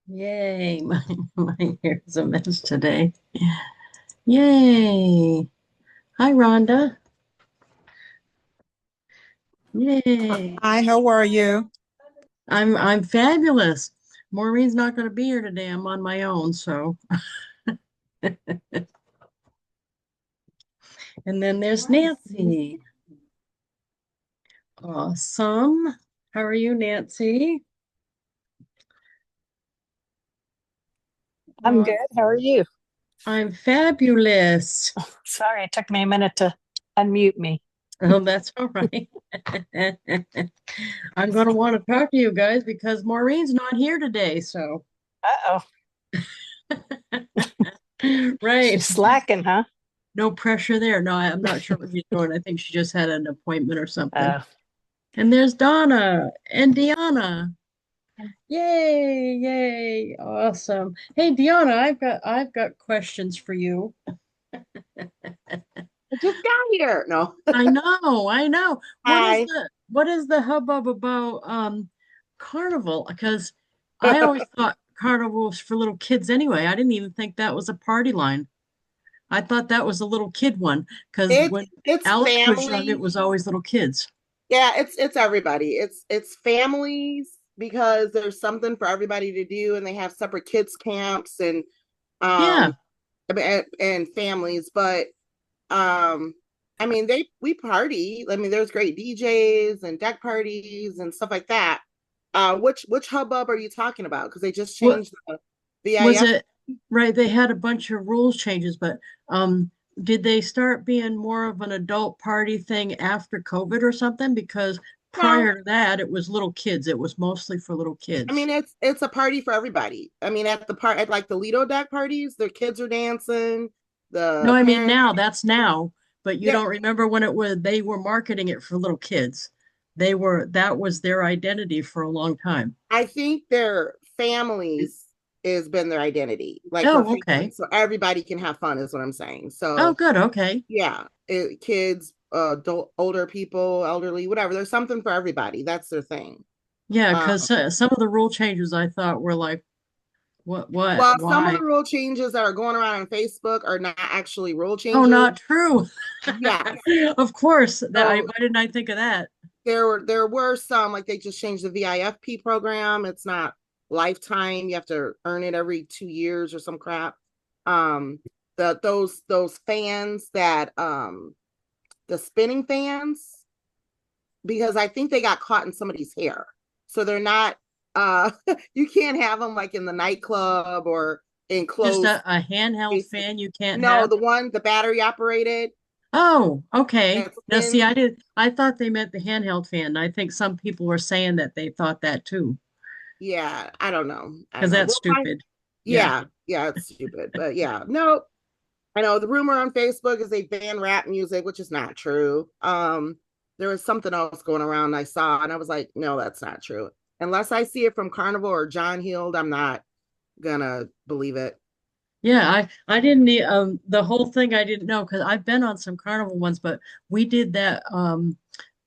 Yay, my hair's a mess today. Yay. Hi, Rhonda. Yay. Hi, how are you? I'm fabulous. Maureen's not going to be here today. I'm on my own, so. And then there's Nancy. Awesome. How are you, Nancy? I'm Aw- good. How are you? I'm fabulous. Sorry, it took me a minute to unmute me. Oh, that's all right. I'm going to want to talk to you guys because Maureen's not here today, so. Uh-oh. Right. She's slacking, huh? No pressure there. No, I'm not sure what she's doing. I think she just had an appointment or something. Uh, And there's Donna and Deanna. Yay, yay. Awesome. Hey, Deanna, I've got questions for you. I just got here. No. I know, I know. Hi. What is the hubbub about carnival? Because I always thought carnival was for little kids anyway. I didn't even think that was a party line. I thought that was a little kid one because It's when it's Alex was young, it families. was always little kids. Yeah, it's everybody. It's families because there's something for everybody to do, and they have separate kids camps and Yeah. um and families. But um I mean we party. I mean there's great DJs and deck parties and stuff like that. Which hubbub are you talking about? Because they just What changed the was VIF. it? Right, they had a bunch of rules changes, but did they start being more of an adult party thing after COVID or something? Because No, prior to that, it was little kids. It was mostly for little I kids. mean, it's a party for everybody. I mean, at the part at like the Lido deck parties, the kids are dancing, No, the I mean parents now, are that's dancing. now, but you Yeah, don't remember when it was they were marketing it for little kids. That was their identity for a long time. I think their families has been their identity, like for Oh, okay. families, so everybody can have fun, is what I'm saying. Oh, So good. Okay. yeah, kids, adult, older people, elderly, whatever. There's something for everybody. That's their thing. Yeah, Um, because some of the rule changes I thought were like, well, some of the why? rule changes that are going around on Facebook are not actually rule Oh, changes. not true. Yes. Of course. So Why didn't I think of that? there were some like they just changed the VIFP program. It's not lifetime. You have to earn it every 2 years or some crap. Um, those fans that the spinning fans, because I think they got caught in somebody's hair, so they're not. You can't have them like in the nightclub or in Just closed a handheld spaces. fan you can't No, have? the battery operated Oh, okay. that Now, see, spins. I thought they meant the handheld fan. I think some people were saying that they thought that too, Yeah, I don't know. I don't because know. that's We'll find. stupid. Yeah. Yeah, it's stupid. But yeah, no, I know the rumor on Facebook is they ban rap music, which is not true. There was something else going around I saw, and I was like, no, that's not true. Unless I see it from Carnival or John Healed, I'm not gonna believe it. Yeah, I didn't the whole thing I didn't know because I've been on some carnival ones, but we did that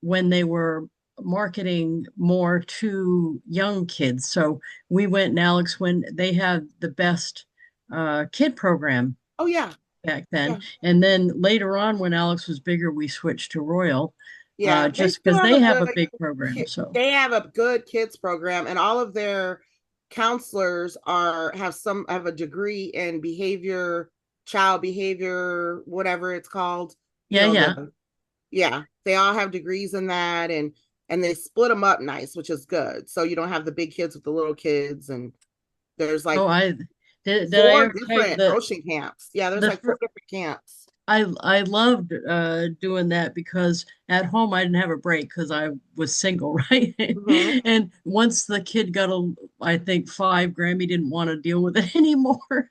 when they were marketing more to young kids. So we went and Alex when they had the best kid program Oh yeah, back then. yeah, And then later on when Alex was bigger, we switched to Royal yeah. They just still because have they a have good a big program. So they have a good kids program, and all of their counselors are have a degree in behavior, child behavior, whatever it's called. You yeah, know, yeah. yeah, they all have degrees in that, and they split them up nice, which is good. So you don't have the big kids with the little kids, and there's Oh, like I did I four ever tell you different ocean camps. Yeah, there's the like four different camps. I loved doing that because at home I didn't have a break because I was single, right? Hmm. And once the kid got I think five, Grammy didn't want to deal with it anymore.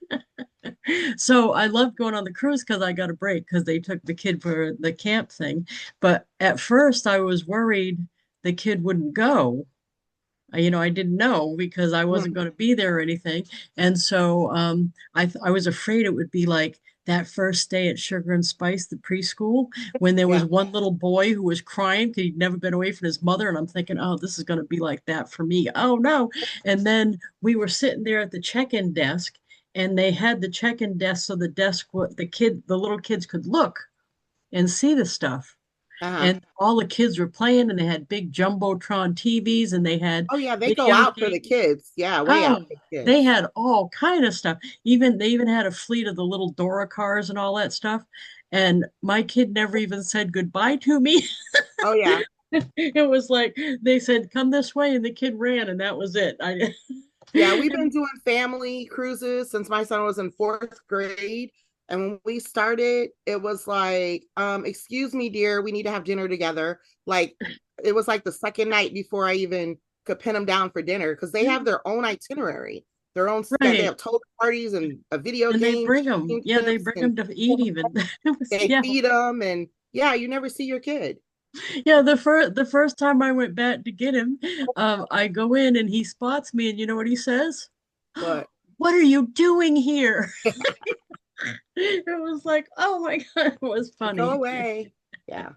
So I loved going on the cruise because I got a break because they took the kid for the camp thing. But at first I was worried the kid wouldn't go. I didn't know because I wasn't Hmm. going to be there or anything. And so I was afraid it would be like that first day at Sugar and Spice, the preschool, when there was Yeah. one little boy who was crying because he'd never been away from his mother. And I'm thinking, oh, this is going to be like that for me. Oh, no. And then we were sitting there at the check-in desk, and they had the check-in desk so the desk, the little kids could look and see the stuff. Uh-huh. And all the kids were playing, and they had big Jumbotron TVs, and they had Oh yeah, they go video out for the games. kids. Yeah, way out Oh, for the they kids. had all kind of stuff. Even they even had a fleet of the little Dora cars and all that stuff. And my kid never even said goodbye to me. Oh yeah. It was like they said, "Come this way," and the kid ran, and that was it. I Yeah, we've been doing family cruises since my son was in fourth grade. And when we started, it was like, excuse me, dear, we need to have dinner together. Like it was like the second night before I even could pin them down for dinner because they have their own itinerary, their own they right. have total parties and a video And they game bring them. Yeah, they championships bring and them to eat even. It was, they yeah. feed them and yeah, you never see your kid. Yeah, the first time I went back to get him, I go in and he spots me, and you know what he says? But What are you doing here? It was like, oh my God, it was go funny. away. Yeah.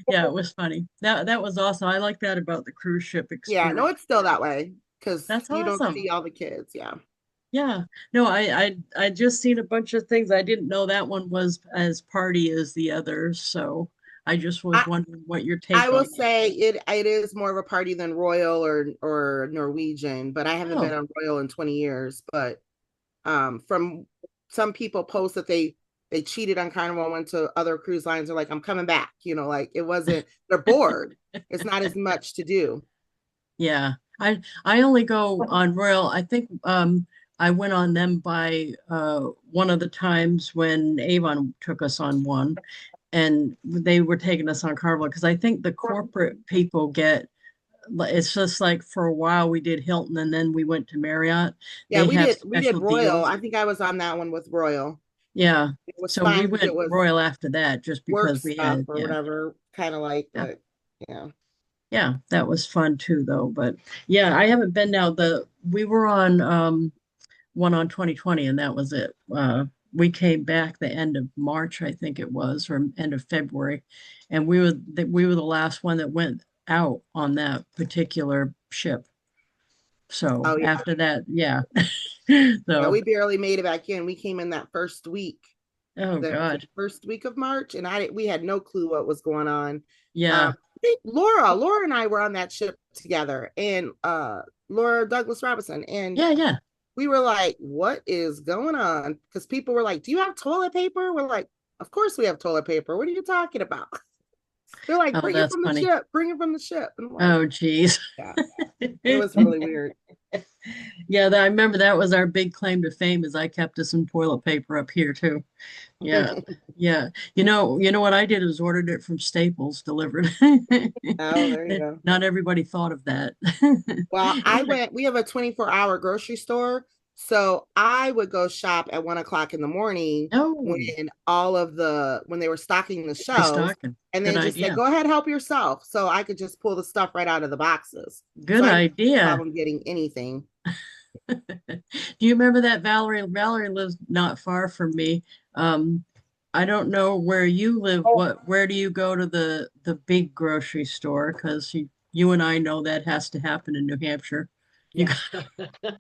Yeah, it was funny. That was awesome. I like that about the cruise ship Yeah, no, experience. it's still that way because That's you don't awesome. see all the kids. Yeah. Yeah. No, I just seen a bunch of things. I didn't know that one was as party as the others, so I just was I, wondering what your I take will on that say was. it is more of a party than Royal or Norwegian, but I haven't been Oh, on Royal in 20 years. But from some people post that they cheated on Carnival and went to other cruise lines are like, I'm coming back. Like it wasn't, they're bored. It's not as much to do. yeah. I only go on Royal. I think I went on them by one of the times when Avon took us on one, and they were taking us on Carnival because I think the corporate people get it's just like for a while we did Hilton and then we went to Marriott. Yeah, They have we did special Royal. deals. I think I was on that one with Royal. Yeah. It was So we fine because it went was Royal after that just work because we stuff had, or yeah. whatever, kind of like, Yeah. but yeah. Yeah, that was fun too though. But yeah, I haven't been now. The we were on one on 2020 and that was it. We came back the end of March, I think it was, or end of February, and we were the last one that went out on that particular ship. So Oh yeah. after that, yeah. Yeah, So, we barely made it back in. We came in that first week, oh the God. first week of March, and we had no clue what was going on. Yeah. I think Laura and I were on that ship together, and Laura Douglas Robinson, and Yeah, yeah. we were like, "What is going on?" Because people were like, "Do you have toilet paper?" We're like, "Of course we have toilet paper. What are you talking about?" They're like, Oh, "Bring it that's from the funny. ship. Bring it from the ship." And I'm like, Oh, geez. "Yeah, it was really weird." Yeah, I remember that was our big claim to fame is I kept us some toilet paper up here too. Yeah. Yeah. You know what I did is ordered it from Staples delivered. Oh, there you go. Not everybody thought of that. Well, we have a 24-hour grocery store. So I would go shop at 1 o'clock in the morning Oh, when they were stocking the shelves restocking. and Good they just said, idea. go ahead, help yourself. So I could just pull the stuff right out of the boxes. So Good I didn't have a idea. problem getting anything. Do you remember that Valerie? Valerie lives not far from me. Um, I don't know where you live. Where do you go to the big grocery store? Because you and I know that has to happen in New Hampshire. You Yeah.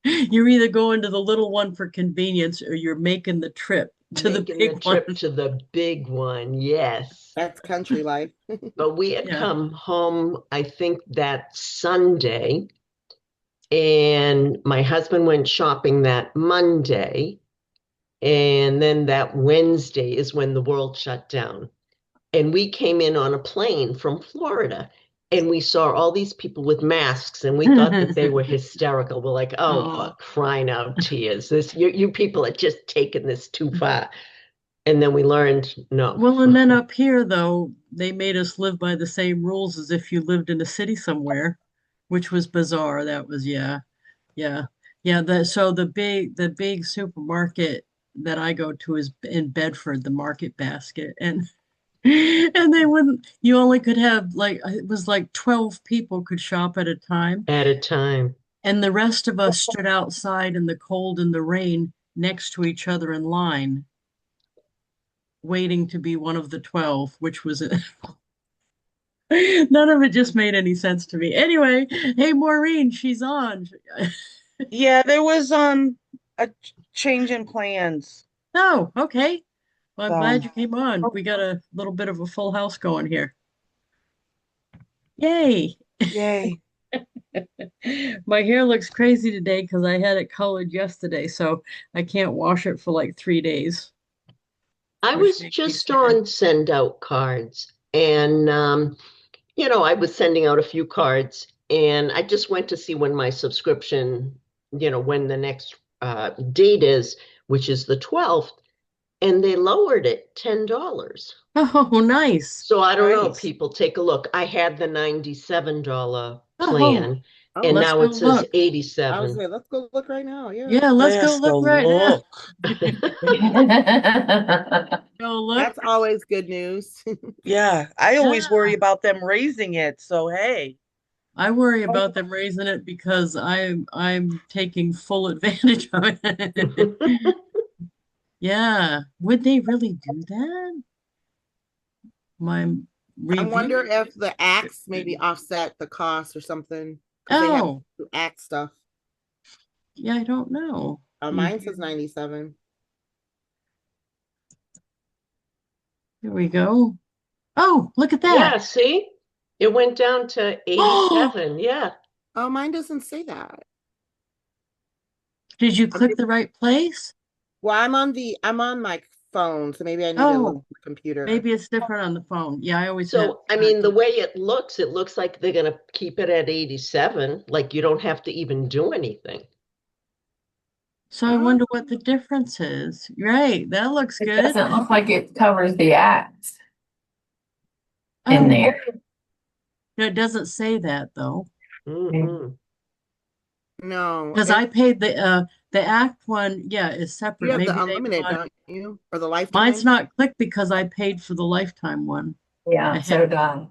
you're either going to the little one for convenience or you're making the trip to the Making the big one. trip to the big one, yes. That's country life. But we had Yeah. come home, I think that Sunday, and my husband went shopping that Monday, and then that Wednesday is when the world shut down. And we came in on a plane from Florida, and we saw all these people with masks, and we thought that they were hysterical. We're like, oh, for Oh. crying out tears. You people are just taking this too far. And then we learned no. Well, and then up here, though, they made us live by the same rules as if you lived in a city somewhere, which was bizarre. That was, yeah, yeah, yeah. So the big supermarket that I go to is in Bedford, the Market Basket, and and they wouldn't. You only could have like it was like 12 people could shop at a time, At a time. and the rest of us stood outside in the cold and the rain next to each other in line. waiting to be one of the 12, which was none of it just made any sense to me. Anyway, hey Maureen, she's on. Yeah, there was a change in plans. Oh, okay. Well, I'm glad So you came on. We got a little bit of a full house going here. Yay. yay. My hair looks crazy today because I had it colored yesterday, so I can't wash it for like 3 days, I which was makes me just sad. on SendOutCards, and I was sending out a few cards, and I just went to see when my subscription, when the next date is, which is the 12th, and they lowered it $10. Oh, nice. So I don't know, Nice. people, take a look. I had the $97 Oh, plan, Oh, and let's now go it says look. I was 87. saying, let's go look right now. Yeah. Yeah, let's go Let's look go right now. look. Go look. That's always good news. Yeah, I always worry Yeah. about them raising it. So hey. I worry about them raising it because I'm taking full advantage of it. Yeah. Would they really do that? My I wonder review. if the acts maybe offset the cost or something because they have Oh, to act stuff. yeah, I don't know. Mine says Review. 97. Here we go. Oh, look at Yeah, that. see? It went down to Oh, 87. Yeah. Oh, mine doesn't say that. did you I click mean, the right place? well, I'm on my phone, so maybe I need to look Oh, at the computer. maybe it's different on the phone. Yeah, I always had So, I mean, the way it looks like they're going to keep it at 87. Like you don't have to even do anything. So I Oh, wonder what the difference is. Right, that looks It good. doesn't look like it covers the acts in Oh, there. no, it doesn't say that though. Mhm. no. Because I paid the Act one, yeah, is You separate. have the Maybe they unlimited, want don't you? Or the mine's lifetime? not clicked because I paid for the lifetime one. I Yeah, had so done.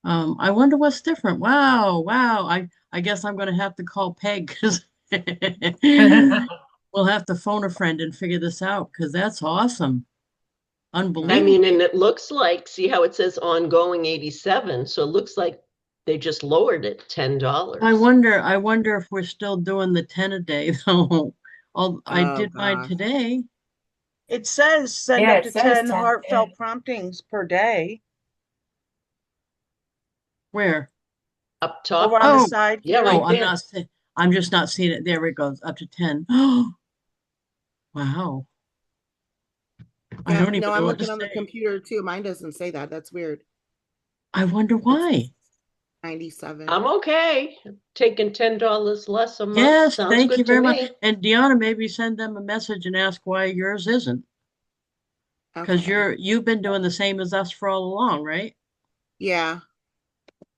I wonder what's different. Wow, wow. I guess I'm gonna have to call Peg because we'll have to phone a friend and figure this out because that's awesome. I Unbelievable. mean, and it looks like, see how it says ongoing 87. So it looks like they just lowered it $10. I wonder if we're still doing the 10 a day though. I Oh did mine gosh. today. It says send Yeah, up it to says 10 10. heartfelt promptings per day Where? Up over top. on the Oh, side, Yeah, oh, Carrie. right there. I'm just not seeing it. There it goes, up to 10. Wow. I Yeah, don't no, even I'm know what to looking on the say. computer too. Mine doesn't say that. That's weird. I wonder It's why. 97. I'm okay. Taking $10 less a month. Yes, Sounds thank you good to very much. me. And Deanna, maybe send them a message and ask why yours isn't. Because Okay. you've been doing the same as us for all along, right? Yeah.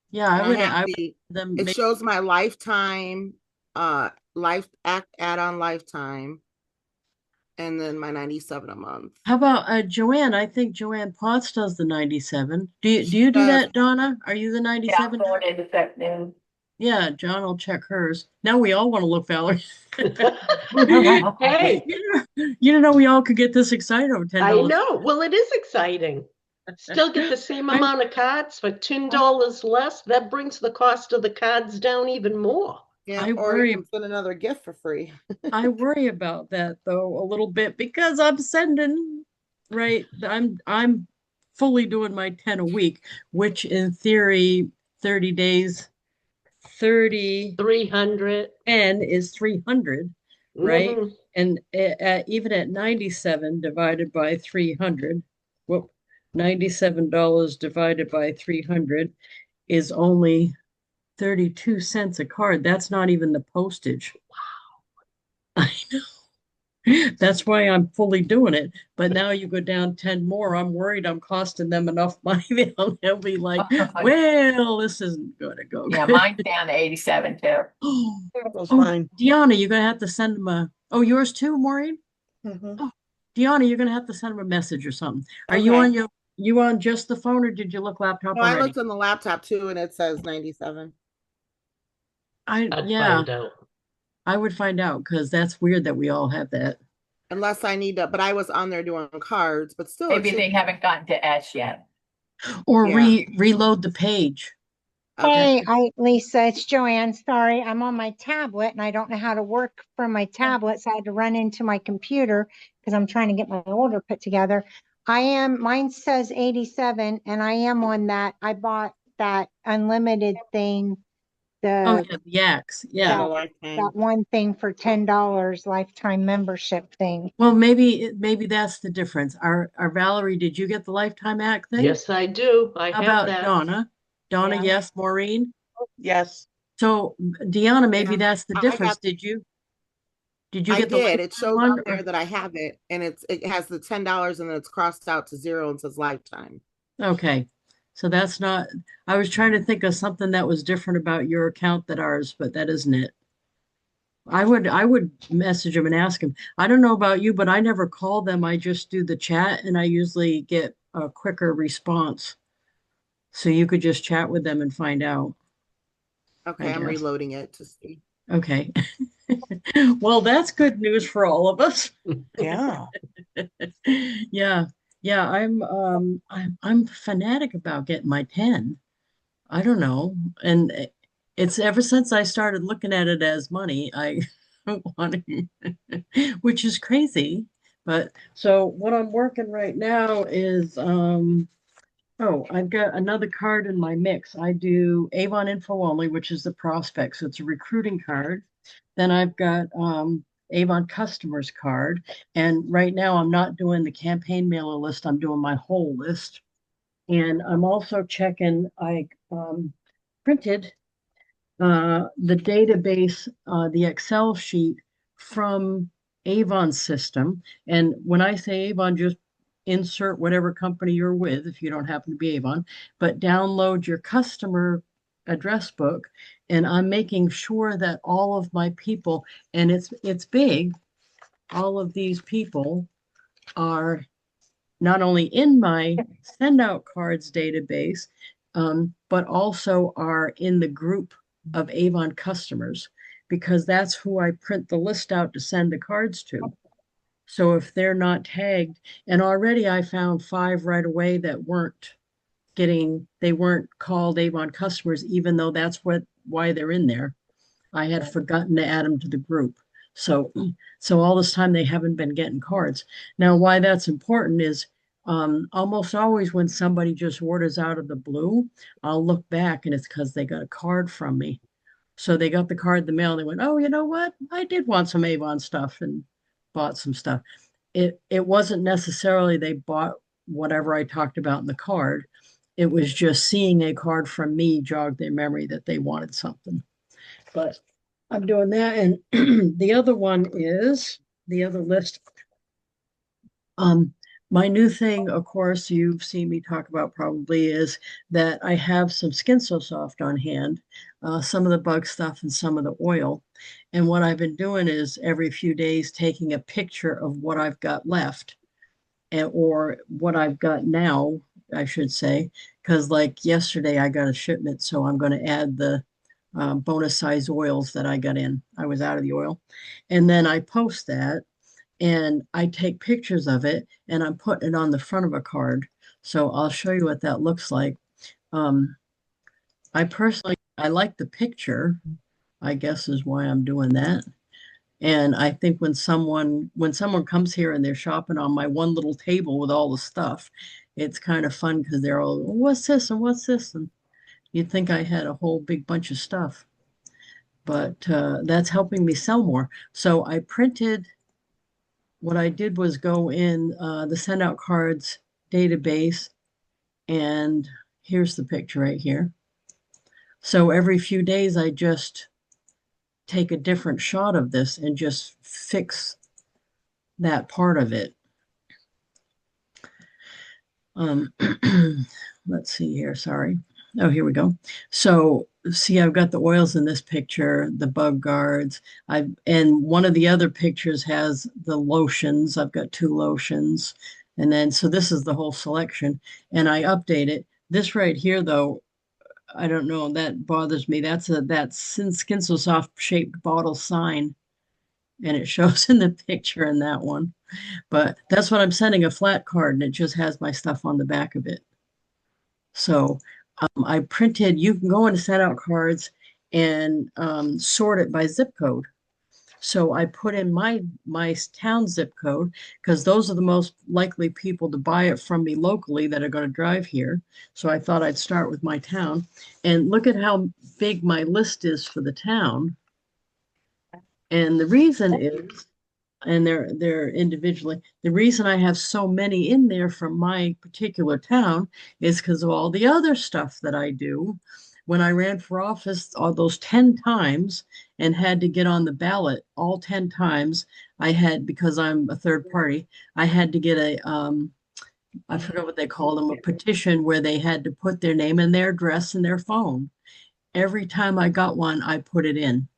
Yeah, And I have I would the them it make shows my lifetime life add-on lifetime and then my 97 a month. how about Joanne? I think Joanne Potts does the 97. Do you do Does that, Donna? Are you the Yeah, I'm 97 going now? into effect noon. Yeah, John will check hers. Now we all want to look, Valerie. Hey, You didn't know we all could get this excited over I $10. know. Well, it is exciting. Still get the same I, amount of cards for $10 less. That brings the cost of the cards down even more. yeah, I or you worry can send another gift for free. I worry about that though a little bit because I'm sending right. I'm fully doing my 10 a week, which in theory, 30 days, 30 300. 10 is 300, right? Hmm. And even at 97 divided by 300, well, $97 divided by 300 is only 32 cents a card. That's not even the postage. I know. That's why I'm fully doing it. But now you go down 10 more. I'm worried I'm costing them enough money. They'll be like, well, this isn't going to go Yeah, good. mine's down to 87 too. Oh, There goes oh, mine. Deanna, you're going to have to send them oh, yours too, Maureen? Mhm. Oh, Deanna, you're going to have to send them a message or something. Are Okay. you on just the phone or did you look laptop No, I already? looked on the laptop too and it says 97. I'd Yeah, find out. I would find out because that's weird that we all have that. Unless I need to, but I was on there doing cards, but still, it Maybe should, they haven't gotten to S yet. Or Yeah. reload the page. okay. Hey, Lisa, it's Joanne. Sorry, I'm on my tablet and I don't know how to work from my tablet, so I had to run into my computer because I'm trying to get my order put together. Mine says 87, and I am on that. I bought that unlimited thing, Oh, the yeah, the yaks. Yeah, Yeah. the that lifetime. one thing for $10 lifetime membership thing. Well, maybe that's the difference. Our Valerie, did you get the lifetime act thing? Yes, I do. I How have about that. Donna? Donna, Yeah. yes. Maureen? Yes. So Deanna, maybe Yeah. that's the I difference. got, Did you I get the did. It lifetime shows one? on there that I have it, and it has the $10, and then it's crossed out to 0 and says lifetime. Okay. So that's not, I was trying to think of something that was different about your account than ours, but that isn't it. I would message them and ask them. I don't know about you, but I never call them. I just do the chat and I usually get a quicker response. So you could just chat with them and find out, I Okay, I'm guess. reloading it to see. Okay. Well, that's good news for all of us. Yeah. Yeah. Yeah, I'm fanatic about getting my 10. I don't know. And it's ever since I started looking at it as money, I want to, which is crazy. But so what I'm working right now is oh, I've got another card in my mix. I do Avon Info Only, which is the prospect. So it's a recruiting card. Then I've got Avon Customers card. And right now I'm not doing the campaign mailer list. I'm doing my whole list. And I'm also checking, I printed the database, the Excel sheet from Avon's system. And when I say Avon, just insert whatever company you're with if you don't happen to be Avon, but download your customer address book. And I'm making sure that all of my people, and it's big, all of these people are not only in my SendOutCards database, but also are in the group of Avon customers because that's who I print the list out to send the cards to. So if they're not tagged, and already I found 5 right away that they weren't called Avon customers, even though that's why they're in there. I had forgotten to add them to the group. So, so all this time they haven't been getting cards. Now, why that's important is almost always when somebody just orders out of the blue, I'll look back and it's because they got a card from me. So they got the card in the mail and they went, oh, you know what? I did want some Avon stuff and bought some stuff. It wasn't necessarily they bought whatever I talked about in the card. It was just seeing a card from me jogged their memory that they wanted something. But I'm doing that. And the other one is the other list. My new thing, of course, you've seen me talk about probably is that I have some Skin So Soft on hand, some of the bug stuff and some of the oil. And what I've been doing is every few days taking a picture of what I've got left or what I've got now, I should say, because like yesterday I got a shipment, so I'm going to add the bonus size oils that I got in. I was out of the oil. And then I post that and I take pictures of it and I'm putting it on the front of a card. So I'll show you what that looks like. Um, I like the picture, I guess is why I'm doing that. And I think when someone comes here and they're shopping on my one little table with all the stuff, it's kind of fun because they're all, what's this and what's this? And you'd think I had a whole big bunch of stuff, but that's helping me sell more. So I printed, what I did was go in the SendOutCards database, and here's the picture right here. So every few days, I just take a different shot of this and just fix that part of it. Let's see here, sorry. Oh, here we go. So see, I've got the oils in this picture, the bug guards. And one of the other pictures has the lotions. I've got 2 lotions. And then, so this is the whole selection. And I update it. This right here, though, I don't know, that bothers me. That's Skin So Soft shaped bottle sign. and it shows in the picture in that one. But that's what I'm sending, a flat card, and it just has my stuff on the back of it. So I printed, you can go into SendOutCards and sort it by zip code. So I put in my town zip code because those are the most likely people to buy it from me locally that are going to drive here. So I thought I'd start with my town. And look at how big my list is for the town. And the reason is, and they're individually, the reason I have so many in there from my particular town is because of all the other stuff that I do. When I ran for office all those 10 times and had to get on the ballot all 10 times, I had, because I'm a third party, I had to get I forgot what they call them, a petition where they had to put their name and their address and their phone. Every time I got one, I put it in.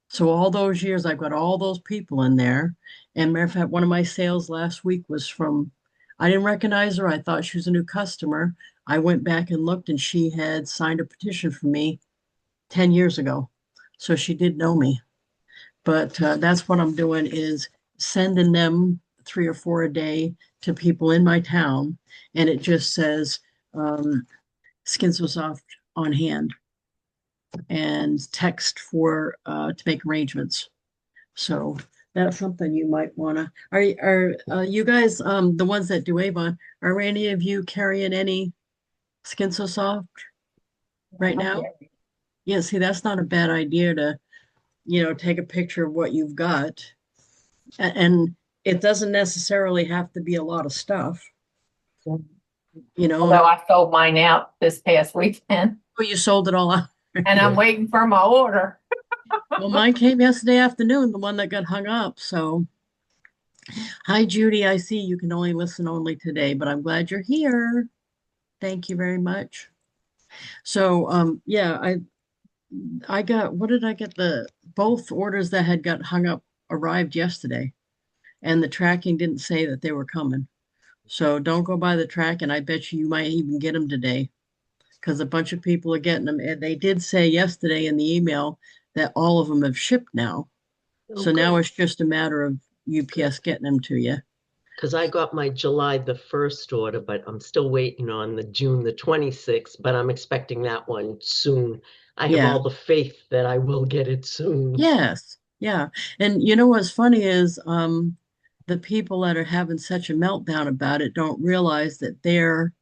So all those years, I've got all those people in there. And matter of fact, one of my sales last week was from, I didn't recognize her. I thought she was a new customer. I went back and looked and she had signed a petition for me 10 years ago. So she did know me. But that's what I'm doing is sending them 3 or 4 a day to people in my town. And it just says, Skin So Soft on hand, and text for to make arrangements. So that's something you might want to. Are you guys the ones that do Avon? Are any of you carrying any Skin So Soft right now? Yeah, see, that's not a bad idea to, take a picture of what you've got, and it doesn't necessarily have to be a lot of stuff. Although I sold mine out this past weekend Oh, you sold it all out. and I'm waiting for my order. Well, mine came yesterday afternoon, the one that got hung up. So, hi, Judy. I see you can only listen today, but I'm glad you're here. Thank you very much. So, yeah, I got, what did I get? Both orders that had got hung up arrived yesterday, and the tracking didn't say that they were coming. So don't go by the track, and I bet you might even get them today because a bunch of people are getting them. And they did say yesterday in the email that all of them have shipped now. So now it's just a matter of UPS getting them to you. Because I got my July the 1st order, but I'm still waiting on the June the 26th, but I'm expecting that one soon. I have Yeah. all the faith that I will get it soon. Yes. Yeah. And you know what's funny is the people that are having such a meltdown about it don't realize that they're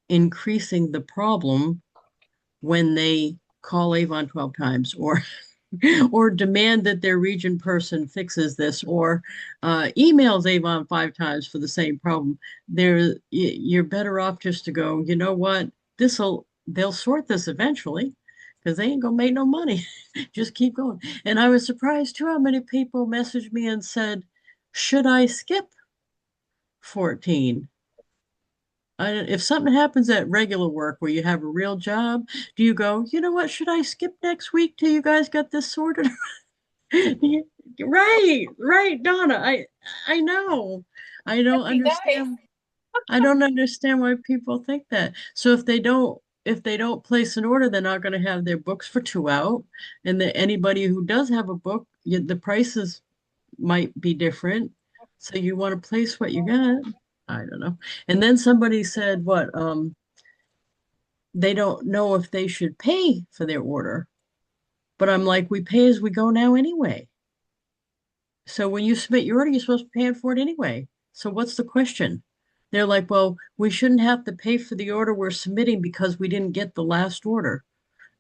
increasing the problem when they call Avon 12 times or or demand that their region person fixes this or emails Avon 5 times for the same problem. You're better off just to go, you know what, they'll sort this eventually because they ain't gonna make no money. Just keep going. And I was surprised too how many people messaged me and said, should I skip 14? If something happens at regular work where you have a real job, do you go, you know what, should I skip next week till you guys got this sorted? Right, Donna. I know. I don't That'd be nice. understand. I don't understand why people think that. So if they don't place an order, they're not going to have their books for 2 out. And anybody who does have a book, the prices might be different. So you want to place what you got. I don't know. And then somebody said what they don't know if they should pay for their order. But I'm like, we pay as we go now anyway. So when you submit your order, you're supposed to be paying for it anyway. So what's the question? They're like, well, we shouldn't have to pay for the order we're submitting because we didn't get the last order.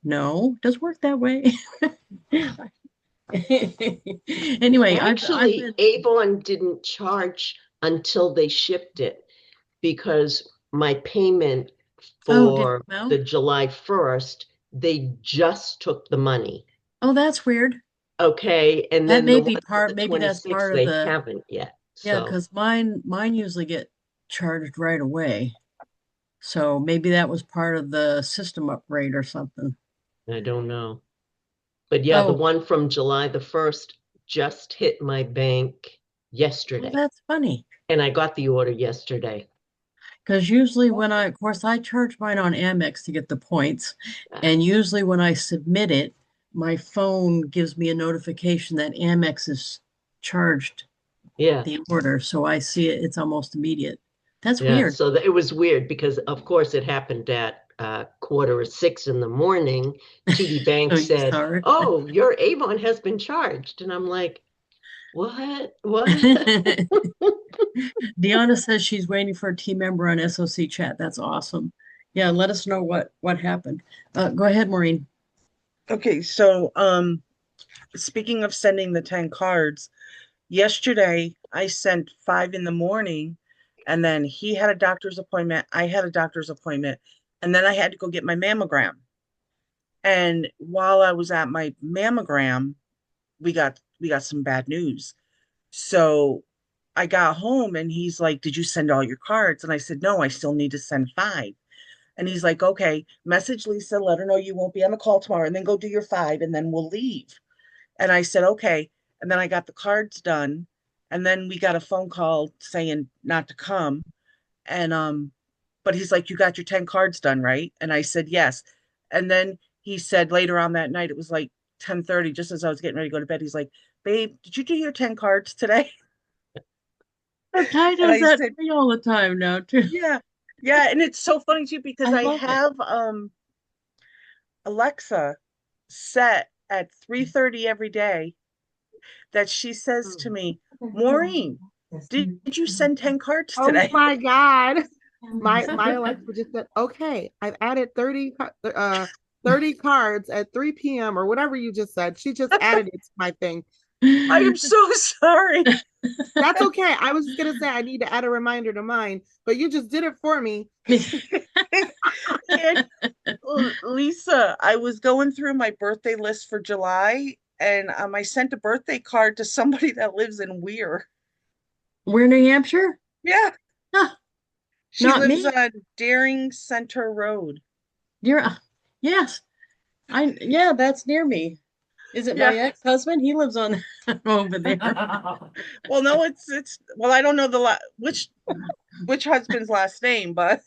No, it doesn't work that way. Anyway, Actually, Avon didn't charge until they shipped it because my payment for the July 1st, they just took the money. Oh, that's weird. Okay, and That then may the be one part, for the maybe that's 26th, part of they the, haven't yet. yeah, So because mine usually get charged right away. So maybe that was part of the system upgrade or something. I don't know. But yeah, the Oh, one from July the 1st just hit my bank well, yesterday. that's funny. And I got the order yesterday. Because usually of course, I charge mine on Amex to get the points. And usually when I submit it, my phone gives me a notification that Amex is charged Yeah. the order. So I see it, it's almost immediate. That's Yeah, weird. so it was weird because, of course, it happened at 5:45 in the morning. TD Bank So you said, saw her. "Oh, your Avon has been charged," and I'm like, "What? What?" Deanna says she's waiting for a team member on SOC chat. That's awesome. Yeah, let us know what happened. Go ahead, Maureen. Okay, so speaking of sending the 10 cards, yesterday I sent 5 in the morning, and then he had a doctor's appointment, I had a doctor's appointment, and then I had to go get my mammogram. And while I was at my mammogram, we got some bad news. So I got home and he's like, "Did you send all your cards?" And I said, "No, I still need to send 5." And he's like, "Okay, message Lisa, let her know you won't be on the call tomorrow, and then go do your 5, and then we'll leave." And I said, "Okay." And then I got the cards done, and then we got a phone call saying not to come. And but he's like, "You got your 10 cards done, right?" And I said, "Yes." And then he said later on that night, it was like 10:30, just as I was getting ready to go to bed, he's like, "Babe, did you do your 10 cards today?" Ty And does I that said, to me all the time now too. "Yeah." Yeah, and it's so funny too because I I love it. have Alexa set at 3:30 every day that she says to me, "Maureen, did you send 10 cards Oh today?" my God. My Alexa just said, okay, I've added 30 cards at 3 p.m. or whatever you just said. She just added it to my thing. I am so sorry. That's okay. I was just gonna say I need to add a reminder to mine, but you just did it for me. And Lisa, I was going through my birthday list for July, and I sent a birthday card to somebody that lives in Weir. We're New Hampshire? Yeah, Huh, she not lives me. on Daring Center Road. You're yes. Yeah, that's near me. Is it my Yeah. ex-husband? He lives on over there. Well, no, it's well, I don't know which husband's last name, but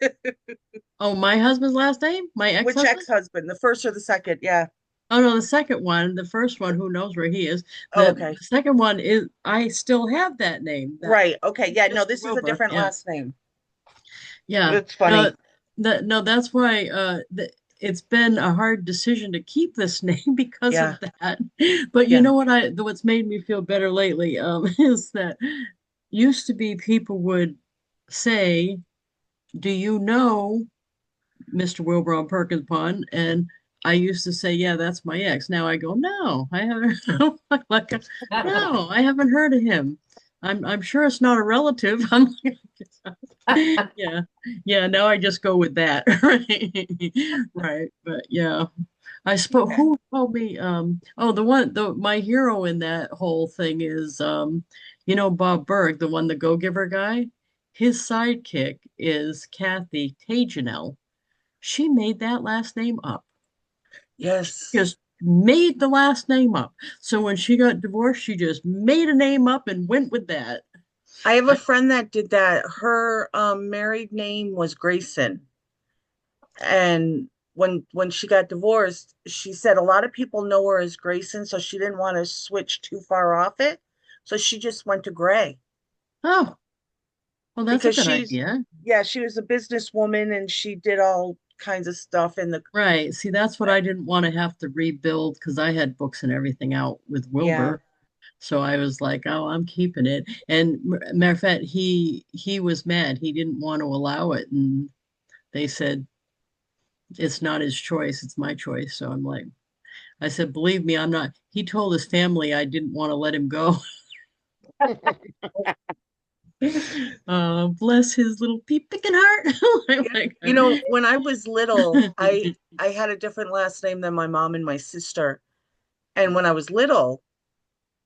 Oh, my husband's last name? My which ex-husband? ex-husband, the first or the second? Yeah. Oh no, the second one. The first one, who knows where he is. Oh, The okay. second one is I still have that name. That Right. Okay. Yeah. No, Mr. this is a Wilber. different Yeah. last name. Yeah. It's funny. No, that's why it's been a hard decision to keep this name because Yeah. of that. But you Yeah. know what's made me feel better lately is that used to be people would say, "Do you know Mr. Wilbur on Perkins Pond?" And I used to say, "Yeah, that's my ex." Now I go, "No, I haven't." Like, no, I haven't heard of him. I'm sure it's not a relative. I'm like, yeah, yeah. Now I just go with that, right? Right. But yeah, I suppose Yeah. who told me? Oh, my hero in that whole thing is Bob Berg, the one, the Go-Giver guy. His sidekick is Kathy Tajanel. She made that last name up. Yes. Just made the last name up. So when she got divorced, she just made a name up and went with that. I have a friend that did that. Her married name was Grayson. And when she got divorced, she said a lot of people know her as Grayson, so she didn't want to switch too far off it. So she just went to Gray Oh, well, that's a because good idea. she was a businesswoman and she did all kinds of stuff in the, Right. See, that's what I didn't want to have to rebuild because I had books and everything out with yeah. Wilbur. So I was like, "Oh, I'm keeping it." And matter of fact, he was mad. He didn't want to allow it, and they said it's not his choice, it's my choice. So I'm like, I said, "Believe me, I'm not." He told his family I didn't want to let him go. Bless his little pea picking heart. I'm like, You know, when I was little, I had a different last name than my mom and my sister. And when I was little,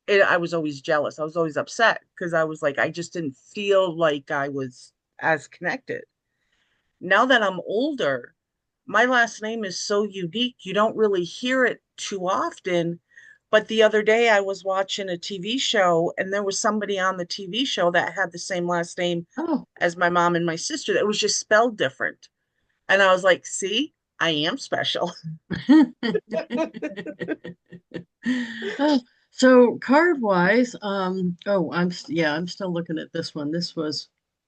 I was always jealous. I was always upset because I was like, I just didn't feel like I was as connected. Now that I'm older, my last name is so unique. You don't really hear it too often. But the other day I was watching a TV show and there was somebody on the TV show that had the same last name oh. as my mom and my sister. That was just spelled different. And I was like, see, I am special. Oh, So card wise, yeah, I'm still looking at this one. This was,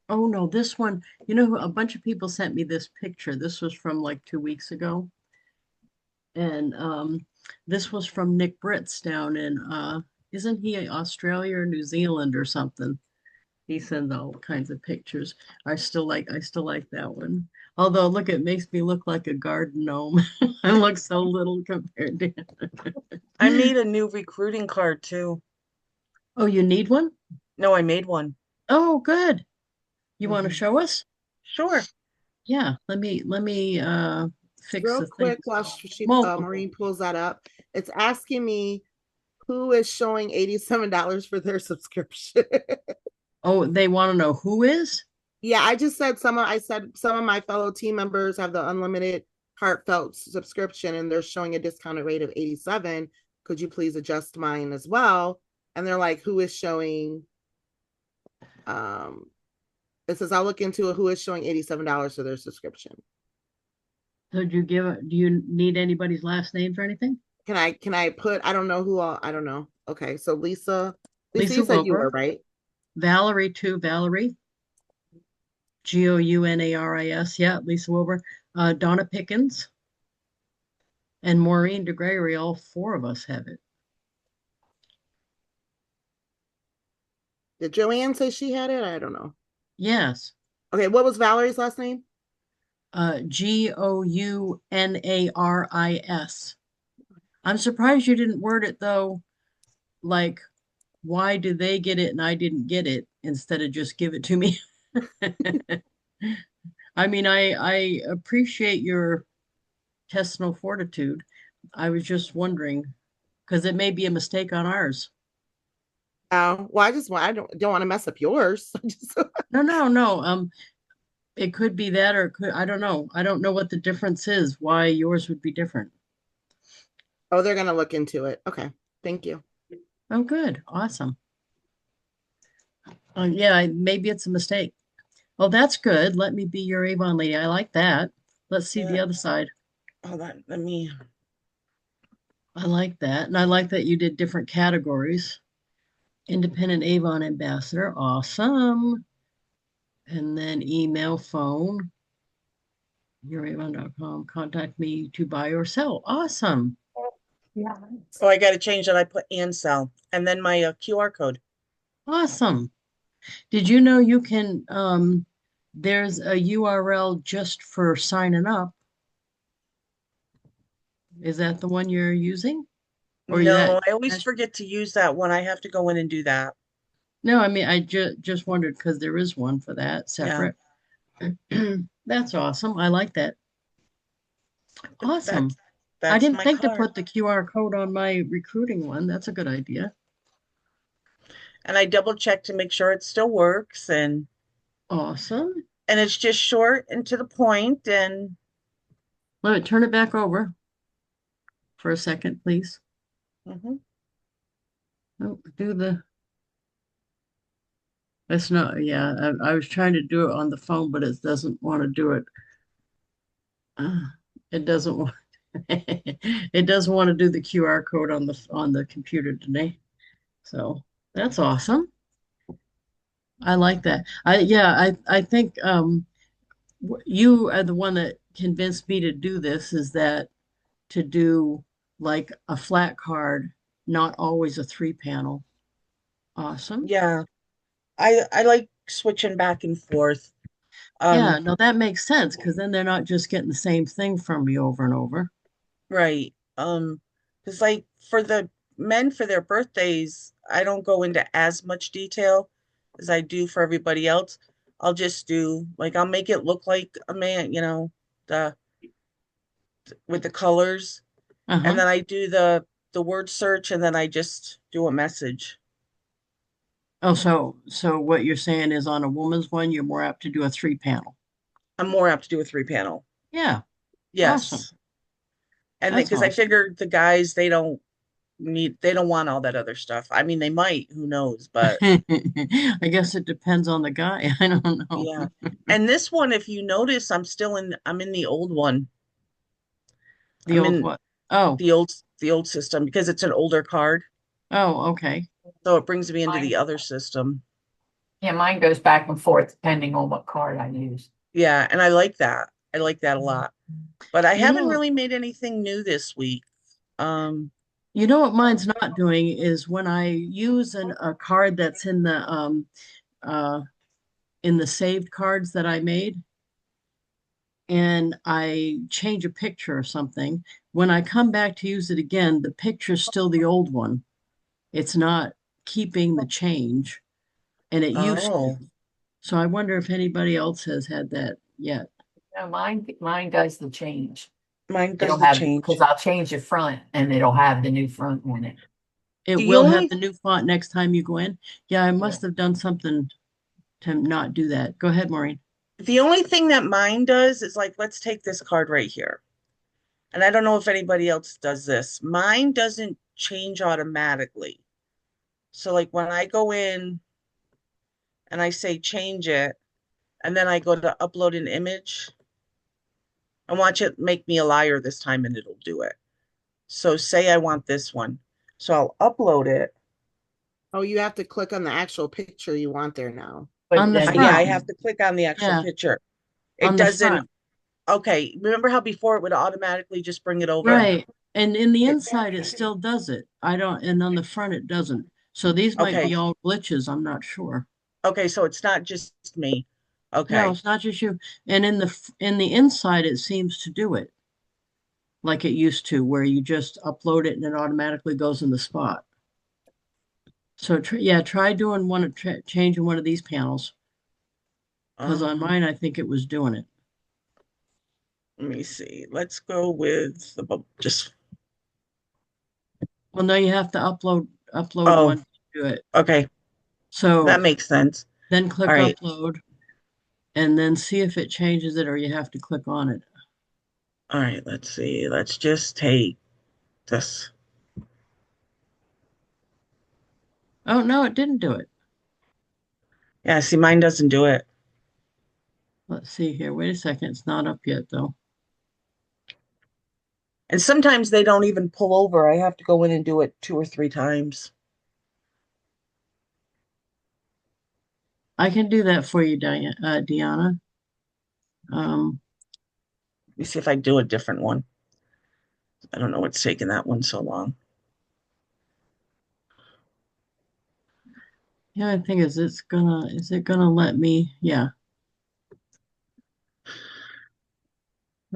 oh no, this one, a bunch of people sent me this picture. This was from like 2 weeks ago. And this was from Nick Britz down in isn't he Australia or New Zealand or something? He sends all kinds of pictures. I still like that one. Although look, it makes me look like a garden gnome. I look so little compared to him. I made a new recruiting card too. Oh, you need one? No, I made one. Oh, good. You want to Mhm. show us? Sure. Yeah, let me fix Real the thing. quick, while Multiple. Maureen pulls that up, it's asking me who is showing $87 for their subscription. Oh, they want to know who is? Yeah, I said some of my fellow team members have the unlimited heartfelt subscription and they're showing a discounted rate of 87. Could you please adjust mine as well? And they're like, who is showing it says I'll look into who is showing $87 for their subscription. So do you need anybody's last names or anything? Can I put I don't know who all I don't know. Okay, so Lisa, Lisa you said you were Wilber. right. Valerie too, Valerie. Gounaris, yeah, Lisa Wilber. Donna Pickens and Maureen DeGregory, all four of us have it. Did Joanne say she had it? I don't know. Yes. Okay, what was Valerie's last name? Gounaris. I'm surprised you didn't word it though, like, why do they get it and I didn't get it instead of just give it to me? I mean, I appreciate your intestinal fortitude. I was just wondering because it may be a mistake on ours. Oh, well, I don't want to mess up yours. No. It could be that, or it could, I don't know. I don't know what the difference is, why yours would be different. Oh, they're gonna look into it. Okay, thank you. Oh, good. Awesome. Yeah, maybe it's a mistake. Oh, that's good. Let me be your Avon lady. I like that. Let's see the Yeah. other side. Hold on. Let me. I like that. And I like that you did different categories. Independent Avon ambassador. Awesome. And then email, phone, youravon.com. Contact me to buy or sell. Awesome. Yeah. Oh, I got to change that. I put and sell, and then my QR code. Awesome. Did you know you can, there's a URL just for signing up. Is that the one you're using? Or No, I always forget to use that one. I have to go in and do that. No, I mean, I just wondered because there is one for that Yeah. separate. That's awesome. I like that. Awesome. I That's didn't my think to card. put the QR code on my recruiting one. That's a good idea. And I double check to make sure it still works, and Awesome. it's just short and to the point, and Let me turn it back over for a second, please. mhm. Oh, that's not, yeah, I was trying to do it on the phone, but it doesn't want to do it. It doesn't want, it doesn't want to do the QR code on the computer today. So that's awesome. I like that. I think you are the one that convinced me to do this, is that to do like a flat card, not always a 3 panel. Awesome. Yeah. I like switching back and forth. Yeah, no, that makes sense because then they're not just getting the same thing from me over and over. Right. Because like for the men for their birthdays, I don't go into as much detail as I do for everybody else. I'll just do like I'll make it look like a man, the with the colors, and Uh-huh. then I do the word search, and then I just do a message. Oh, so what you're saying is on a woman's one, you're more apt to do a 3 panel. I'm more apt to do a 3 panel. Yeah, awesome. Yes. And That's because I awesome. figured the guys they don't want all that other stuff. I mean, they might, who knows, but I guess it depends on the guy. I don't know. yeah. And this one, if you notice, I'm in the old one. The I'm old in what? Oh, the old system because it's an older card. Oh, okay. So it brings me into Mine- the other system. Yeah, mine goes back and forth depending on what card I use. Yeah, and I like that. I like that a lot. But I You haven't know, really made anything new this week. Um, you know what mine's not doing is when I use a card that's uh in the saved cards that I made and I change a picture or something, when I come back to use it again, the picture's still the old one. It's not keeping the change, and it used to. oh, So I wonder if anybody else has had that yet. No, mine does the change. mine It'll does the have, because change. I'll change the front and it'll have the new front on it. It The will have only the new font next time you go in. Yeah, I must have done something to not do that. Go ahead, Maureen. the only thing that mine does is like, let's take this card right here. And I don't know if anybody else does this. Mine doesn't change automatically. So like when I go in and I say change it, and then I go to upload an image, and watch it make me a liar this time and it'll do it. So say I want this one. So I'll upload it. Oh, you have to click on the actual picture you want there now. But On the then, Yeah, I front. have to click on the actual Yeah, picture. on It the doesn't, front. okay. Remember how before it would automatically just bring it over? Right. And in the inside, it still does it. I don't, and on the front, it doesn't. So these might Okay. be all glitches. I'm not sure. Okay, so it's not just me. No, Okay. it's not just you. And in the inside, it seems to do it like it used to, where you just upload it and it automatically goes in the spot. So yeah, try doing changing one of these panels because on Um, mine, I think it was doing it. let me see. Let's go with just, Well, no, you have to upload oh, one to do it. okay. That So makes sense. then click All right. upload and then see if it changes it or you have to click on it. All right. Let's see. Let's just take this. Oh, no, it didn't do it. Yeah, see, mine doesn't do it. Let's see here. Wait a second. It's not up yet, though. And sometimes they don't even pull over. I have to go in and do it 2 or 3 times. I can do that for you, Deanna. Let me see if I do a different one. I don't know what's taking that one so long. Yeah, I think is is it gonna let me? Yeah.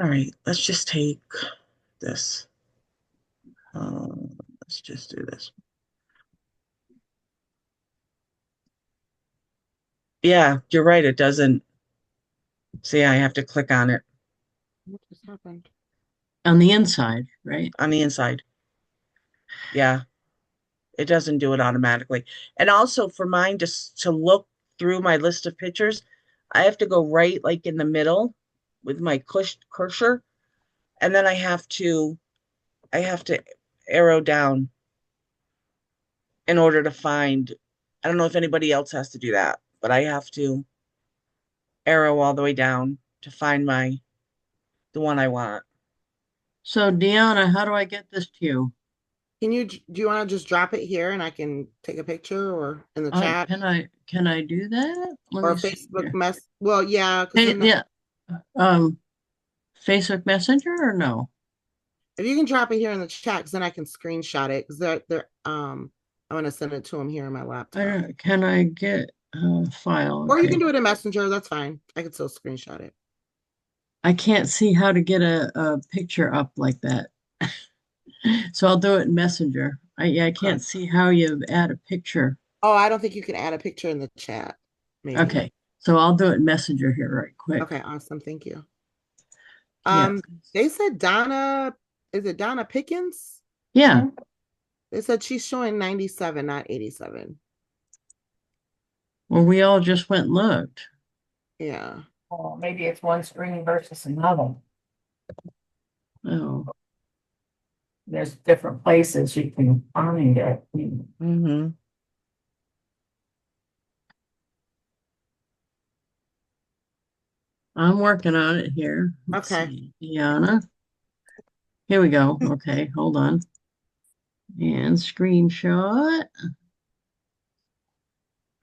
All right, let's just take this. Let's just do this. Yeah, you're right. It doesn't. See, I have to click on it What just happened? On the inside, right? on the inside. Yeah, it doesn't do it automatically. And also for mine just to look through my list of pictures, I have to go right like in the middle with my cursor, and then I have to arrow down in order to find. I don't know if anybody else has to do that, but I have to arrow all the way down to find the one I want. So Deanna, how do I get this to you? Do you want to just drop it here and I can take a picture or in the chat Can I do that? Let or me see Facebook here. mess? Well, yeah, because Hey, yeah. Um, Facebook Messenger or no? if you can drop it here in the chat, because then I can screenshot it because I'm gonna send it to him here on my I laptop. don't, can I get a file? Or you Okay. can do it in Messenger, that's fine. I can still screenshot it. I can't see how to get a picture up like that. So I'll do it in Messenger. I can't Okay. see how you add a picture. Oh, I don't think you can add a picture in the chat. Maybe. Okay, so I'll do it in Messenger here right quick. Okay, awesome. Thank you. Yeah. They said Donna, is it Donna Pickens? Yeah. They said she's showing 97, not 87. Well, we all just went and looked. Yeah. oh, maybe it's one screen versus another. Oh, There's different places you can find it. Mm-hmm. I'm working on it here. Let's Okay. see. Deanna. Here we go. Okay, hold on. And screenshot.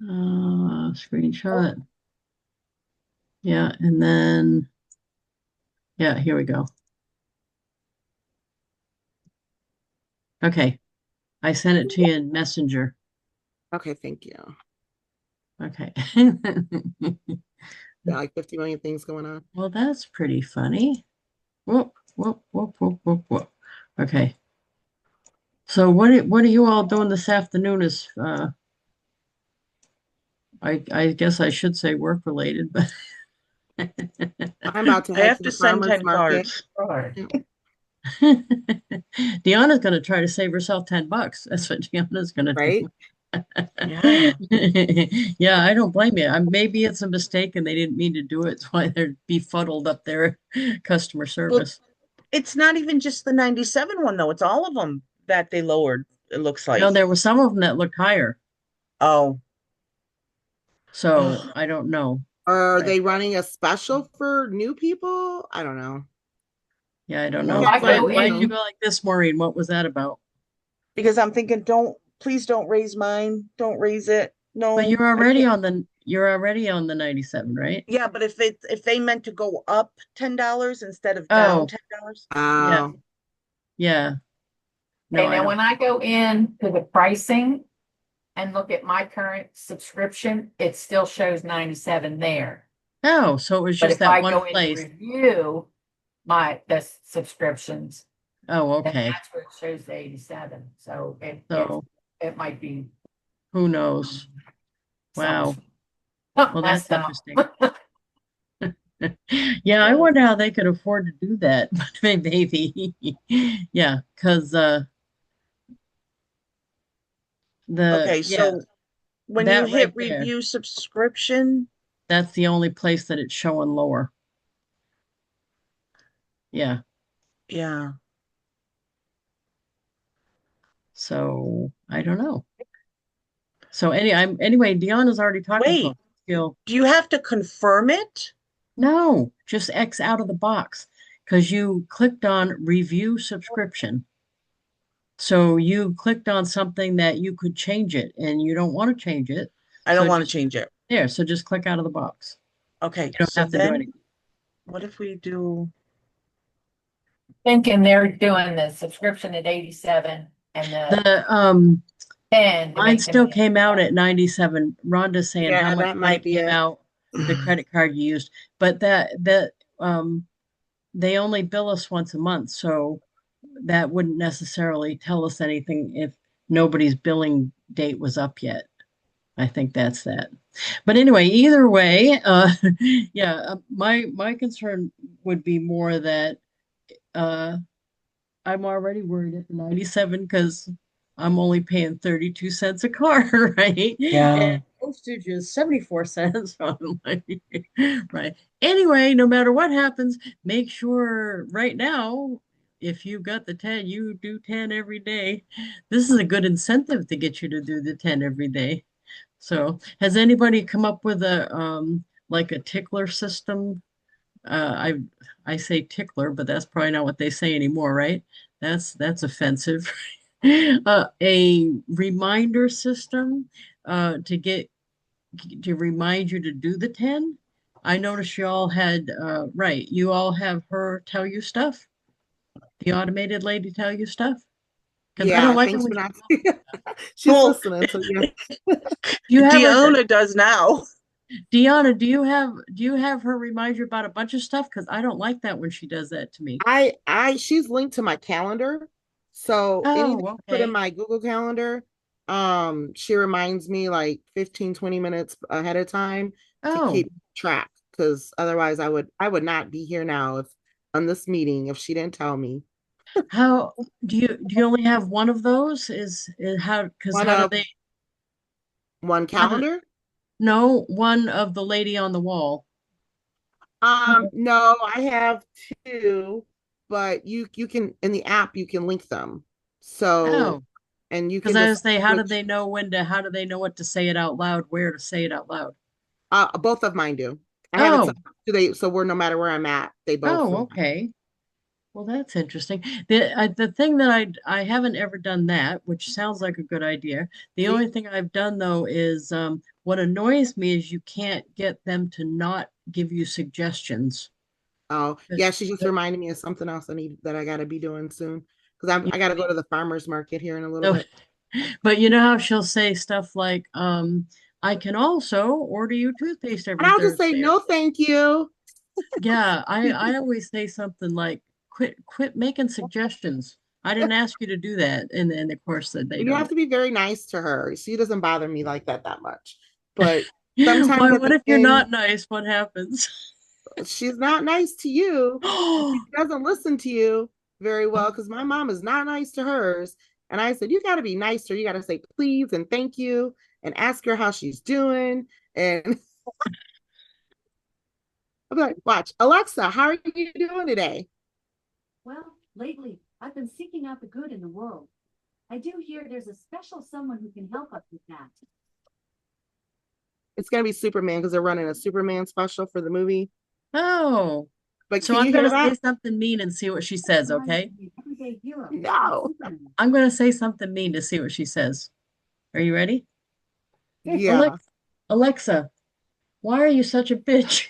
Screenshot. Yeah, and then, yeah, here we go. Okay, I sent it to you in Messenger. Okay, thank you. Okay. Yeah, like 50 million things going on. Well, that's pretty funny. Whoop, whoop, whoop, whoop, whoop, whoop. Okay. So what are you all doing this afternoon is I guess I should say work related, but I'm about to I head have to to the send farmer's 10 market. cards. Right. Deanna's gonna try to save herself $10. That's what Deanna's gonna Right? do. Yeah. Yeah, I don't blame you. Maybe it's a mistake and they didn't mean to do it. That's why they're befuddled up there, customer service. It's not even just the 97 one though. It's all of them that they lowered, it looks like. No, there were some of them that looked higher. Oh. So Ugh. I don't know. Are Right. they running a special for new people? I don't know. Yeah, I don't You know. can't I go Why'd in- you go like this, Maureen? What was that about? Because I'm thinking, please don't raise mine. Don't raise it. No, But I can't. you're already on the 97, right? Yeah, but if they meant to go up $10 instead of down Oh, $10. yeah, Oh, yeah. No, Okay, I now don't. when I go in to the pricing and look at my current subscription, it still shows 97 there. Oh, so it was But just if I that one go in and place. review the subscriptions, Oh, then okay. that's where it shows the 87. So So it might be who knows? Wow. something Well, that's messed up. interesting. Yeah, I wonder how they could afford to do that. But maybe. Yeah, because Okay, yeah, so when you that hit right there, review subscription, that's the only place that it's showing lower. Yeah. yeah. So I don't know. So anyway, Deanna's already talking to Wait, him. Still, do you have to confirm it? no, just X out of the box because you clicked on review subscription. So you clicked on something that you could change it and you don't want to change it. I don't So want to just change it. there. So just click out of the box. Okay, You don't so have to do then anything. what if we do, Thinking they're doing the subscription at 87 and the The 10 to mine make still them. came out at 97. Rhonda's saying how yeah, much that money might be came it. out, the credit card you used. But um they only bill us once a month, so that wouldn't necessarily tell us anything if nobody's billing date was up yet. I think that's that. But anyway, either way, yeah, my concern would be more that uh, I'm already worried at the 97 because I'm only paying 32 cents a car, right? yeah. And postage is 74 cents. So I'm like, right. Anyway, no matter what happens, make sure right now, if you got the 10, you do 10 every day. This is a good incentive to get you to do the 10 every day. So has anybody come up with a like a tickler system? I say tickler, but that's probably not what they say anymore, right? That's offensive. A reminder system to remind you to do the 10. I noticed you all had right, you all have her tell you stuff, the automated lady tell you stuff. Because I don't Yeah, like it thanks when for she, not. She's Well, listening, so yeah. do you have her, Deanna does now. Deanna, do you have her remind you about a bunch of stuff? Because I don't like that when she does that to me. She's linked to my calendar. So anything Oh, I put in okay. my Google Calendar, she reminds me like 15, 20 minutes ahead of time to Oh, keep track. Because otherwise I would not be here now if on this meeting if she didn't tell me. how do you only have one of those? Is how because One of one how do calendar. no one of the lady on the wall? No, I have two, but you can in the app you can link them. So Oh, and you because can I was just say, switch. how do they know what to say it out loud, where to say it out loud? Both of mine do. I have it set Oh, up so they so we're no matter where I'm at, they both oh, remind. okay. Well, that's interesting. The thing that I haven't ever done that, which sounds like a good idea. The See? only thing I've done though is what annoys me is you can't get them to not give you suggestions. Oh, yeah, she just reminded me of something else that I gotta be doing soon. Because I gotta go to the farmer's market here in a little No, bit. but you know how she'll say stuff like, I can also order you toothpaste And every I'll just say, Thursday. no, thank you. Yeah, I always say something like, quit making suggestions. I didn't ask you to do that. And of course that they You have don't. to be very nice to her. She doesn't bother me like that much. But sometimes Why, at what the if you're end, not nice? What happens? she's not nice to you. And she Oh, doesn't listen to you very well because my mom is not nice to hers. And I said, you got to be nice to her. You got to say please and thank you and ask her how she's doing. And I'm like, watch, Alexa, how are you doing today? Well, lately, I've been seeking out the good in the world. I do hear there's a special someone who can help us with that. It's going to be Superman because they're running a Superman special for the movie. oh. But So can I'm you hear gonna say that? something mean and see what she says, Someone okay? who's an everyday hero. No. Superman. I'm gonna say something mean to see what she says. Are you ready? Yeah. Alexa, why are you such a bitch?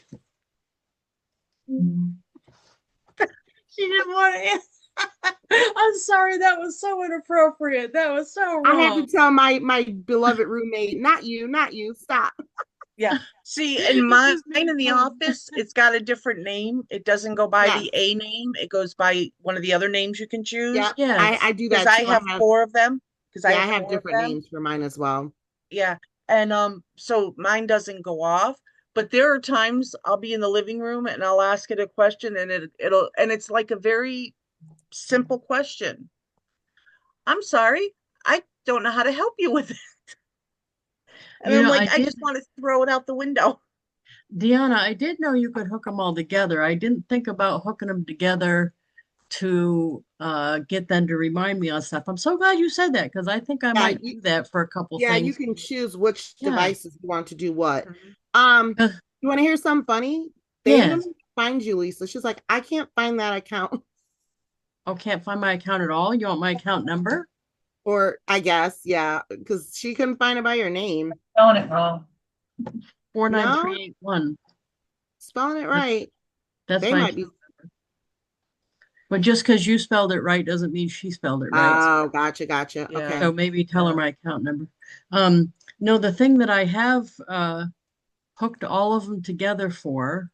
She didn't want to answer. I'm sorry, that was so inappropriate. That was so I had to wrong. tell my beloved roommate, not you, stop. Yeah. See, in It mine just made in the fun. office, it's got a different name. It doesn't go by Yes. the A name. It goes by one of the other names you can Yeah. choose. Yes. I do Because that I too. have four of them. Because I Yeah, I have have four of different them. names for mine as well. Yeah. And so mine doesn't go off. But there are times I'll be in the living room and I'll ask it a question and it's like a very simple question. I'm sorry, I don't know how to help you with it. And You I'm know, like, I just want to throw it out the window. Deanna, I did know you could hook them all together. I didn't think about hooking them together to get them to remind me on stuff. I'm so glad you said that because I think I Yeah, might do that for a couple you things. can choose which Yeah. devices you want to do what. Mhm. Uh, You want to hear something funny? They even yes. find you, Lisa. She's like, I can't find that account. Oh, can't find my account at all. You want my account number? Or I guess, yeah, because she couldn't find it by your name. Spelling it wrong. No, 49381. spelling it right. That's They my might be. account. But just because you spelled it right doesn't mean she spelled it right. Oh, gotcha. Yeah. Okay. So maybe tell her Yeah. my account number. No, the thing that I have hooked all of them together for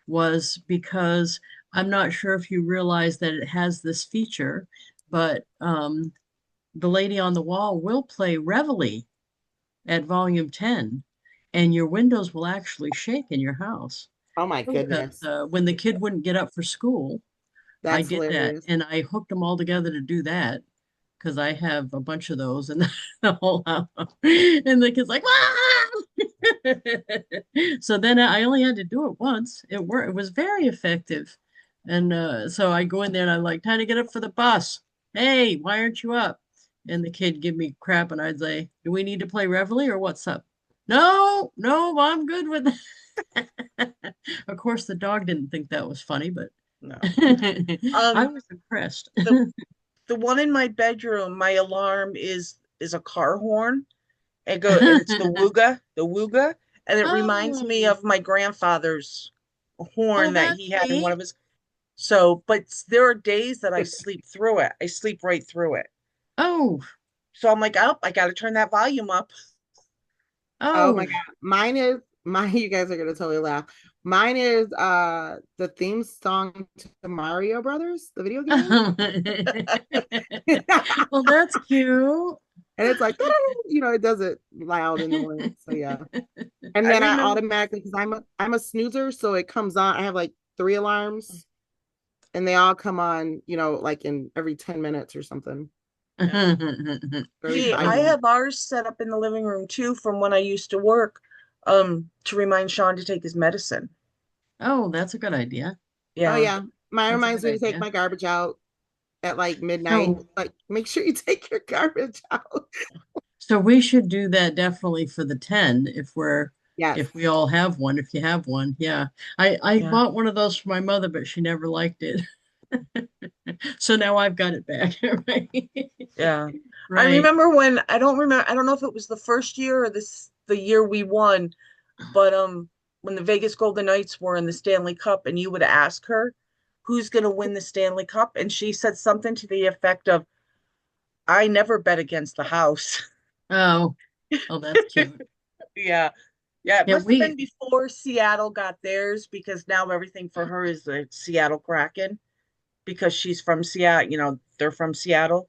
was because I'm not sure if you realize that it has this feature, but the lady on the wall will play Reveille at volume 10, and your windows will actually shake in your house. Oh my Because goodness. when the kid wouldn't get up for school, I That's did that, hilarious. and I hooked them all together to do that because I have a bunch of those in the whole house. And the kid's like, "Ah!" So then I only had to do it once. It worked. It was very effective. And so I go in there and I'm like, time to get up for the bus. Hey, why aren't you up? And the kid give me crap, and I'd say, do we need to play Reveille or what's up? No, I'm good with that. Of course, the dog didn't think that was funny, but No. I Um, was impressed. the one in my bedroom, my alarm is a car horn. And it's the wooga, and it reminds me Oh, of my grandfather's oh, horn that that's he had in one of neat. his. So, but there are days that I sleep through it. I sleep right through it. Oh, So I'm like, oh, I got to turn that volume up. Oh my oh. God. Mine is mine, you guys are gonna totally laugh. Mine is the theme song to Mario Brothers, the video game. And Well, that's cute. it's like, it does it loud in the morning. So yeah. And I then I remember, automatically, because I'm a snoozer, so it comes on. I have like 3 alarms and they all come on, like in every 10 minutes or something. Very see, I vibing. have ours set up in the living room too from when I used to work, to remind Sean to take his medicine. Oh, that's a good idea. Oh Yeah. yeah. Mine That's a reminds good me to take idea. my garbage out at like midnight. So, Like, make sure you take your garbage out. so we should do that definitely for the 10 Yes. if we all have one, if you have one. Yeah. I Yeah. bought one of those for my mother, but she never liked it. So now I've got it back. Right. Yeah. I Right. remember when I don't know if it was the first year or the year we won, but when the Vegas Golden Knights were in the Stanley Cup and you would ask her who's gonna win the Stanley Cup, and she said something to the effect of, I never bet against the house. Oh, oh, that's cute. Yeah. Yeah, it Yeah, must have we been before Seattle got theirs because now everything for her is the Seattle Kraken because she's from Seattle, they're from Seattle.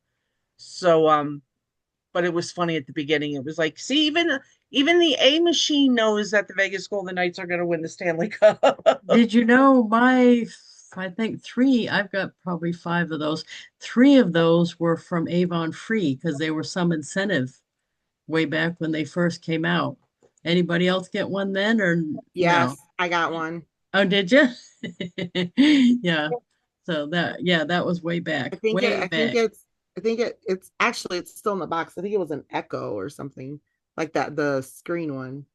So but it was funny at the beginning. It was like, see, even the A machine knows that the Vegas Golden Knights are going to win the Stanley Cup. did you know I think I've got probably five of those. Three of those were from Avon Free because they were some incentive way back when they first came out. Anybody else get one then or no? Yes, I got one. Oh, did you? Yeah. So that was way I back, think it, way I think back. it's, I think it's actually it's still in the box. I think it was an Echo or something like that, the screen one,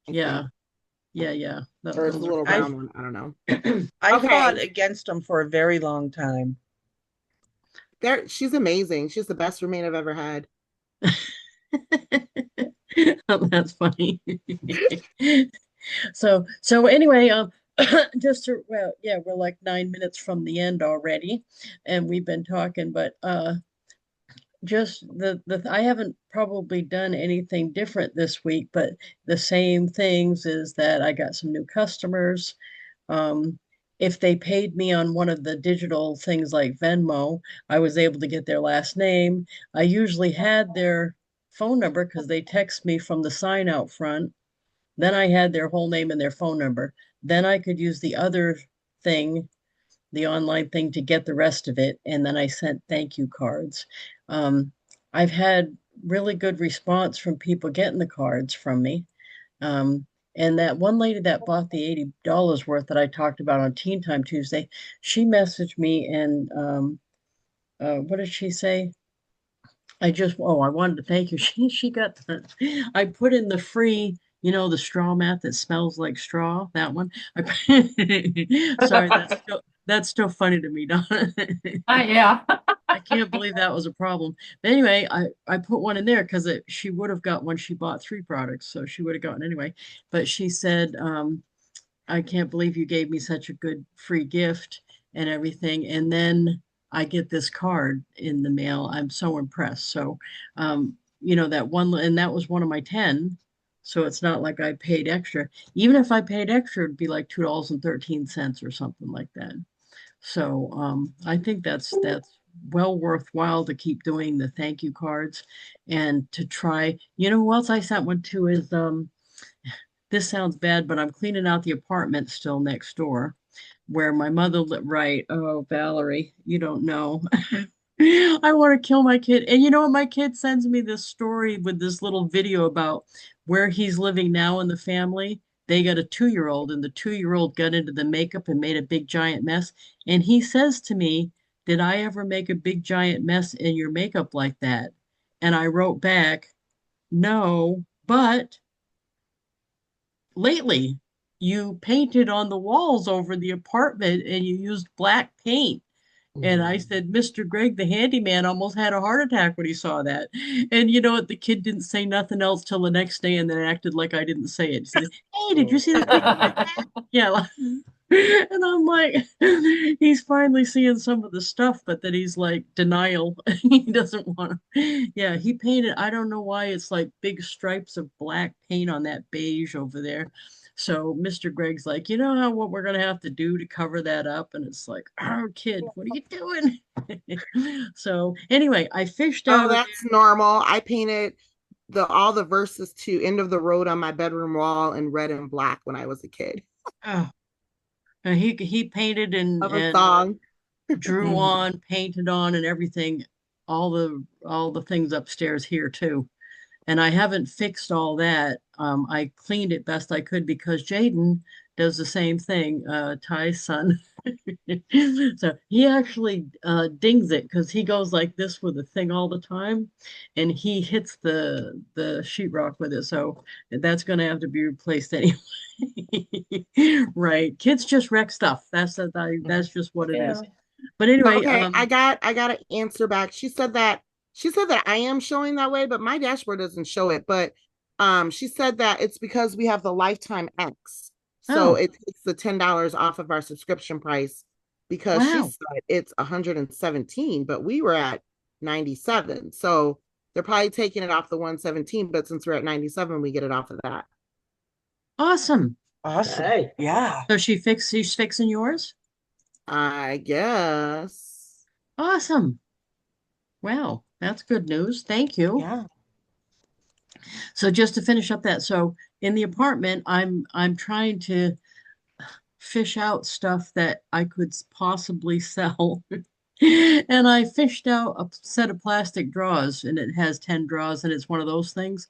I Yeah. think, Yeah. or it's a Those little I round one. I don't know. I fought Okay, against them for a very long time. she's amazing. She's the best roommate I've ever had. are. That's funny. So anyway, well, yeah, we're like 9 minutes from the end already, and we've been talking, but just the I haven't probably done anything different this week, but the same things is that I got some new customers. Um, if they paid me on one of the digital things like Venmo, I was able to get their last name. I usually had their phone number because they text me from the sign out front. Then I had their whole name and their phone number. Then I could use the other thing, the online thing, to get the rest of it. And then I sent thank you cards. I've had really good response from people getting the cards from me. Um, and that one lady that bought the $80 worth that I talked about on Teen Time Tuesday, she messaged me and what did she say? I wanted to thank you. She got I put in the free, the straw mat that smells like straw, that one. Sorry, that's still funny to me, Donna. Yeah. I can't believe that was a problem. But anyway, I put one in there because she would have got one. She bought three products, so she would have gotten anyway. But she said, I can't believe you gave me such a good free gift and everything. And then I get this card in the mail. I'm so impressed. So, that one, and that was one of my 10. So it's not like I paid extra. Even if I paid extra, it'd be like $2.13 or something like that. So I think that's well worthwhile to keep doing the thank you cards and to try. You know who else I sent one to is this sounds bad, but I'm cleaning out the apartment still next door where my mother lived. Right. Oh, Valerie, you don't know. I want to kill my kid. And you know what? My kid sends me this story with this little video about where he's living now in the family. They got a 2-year-old, and the 2-year-old got into the makeup and made a big giant mess. And he says to me, did I ever make a big giant mess in your makeup like that? And I wrote back, no, but lately you painted on the walls over the apartment and you used black paint. And I Mhm. said, Mr. Greg, the handyman, almost had a heart attack when he saw that. And you know what? The kid didn't say nothing else till the next day and then acted like I didn't say it. He said, hey, did you see the picture I had? Yeah. And I'm like, he's finally seeing some of the stuff, but that he's like denial. He doesn't want to. Yeah, he painted, I don't know why it's like big stripes of black paint on that beige over there. So Mr. Greg's like, you know how what we're gonna have to do to cover that up? And it's like, oh kid, what are you doing? So anyway, I fished Oh, out of that's normal. I painted the all the verses to End of the Road on my bedroom wall in red and black when I was a kid. there. Oh, and he painted and Of a and song. drew Mhm. on, painted on, and everything, all the things upstairs here too. And I haven't fixed all that. I cleaned it best I could because Jaden does the same thing, Ty's son. So he actually dings it because he goes like this with the thing all the time, and he hits the sheetrock with it. So that's going to have to be replaced anyway. Right. Kids just wreck stuff. That's just what it is. Yeah. But anyway, Okay, I got an answer back. She said that I am showing that way, but my dashboard doesn't show it. But she said that it's because we have the lifetime X. So oh, it takes the $10 off of our subscription price because she wow. said it's 117, but we were at 97. So they're probably taking it off the 117, but since we're at 97, we get it off of that. Awesome. Awesome. Hey. Yeah. So she's fixing yours? I guess. Awesome. Wow, that's good news. Thank you. Yeah. So just to finish up that, so in the apartment, I'm trying to fish out stuff that I could possibly sell. And I fished out a set of plastic drawers, and it has 10 drawers, and it's one of those things.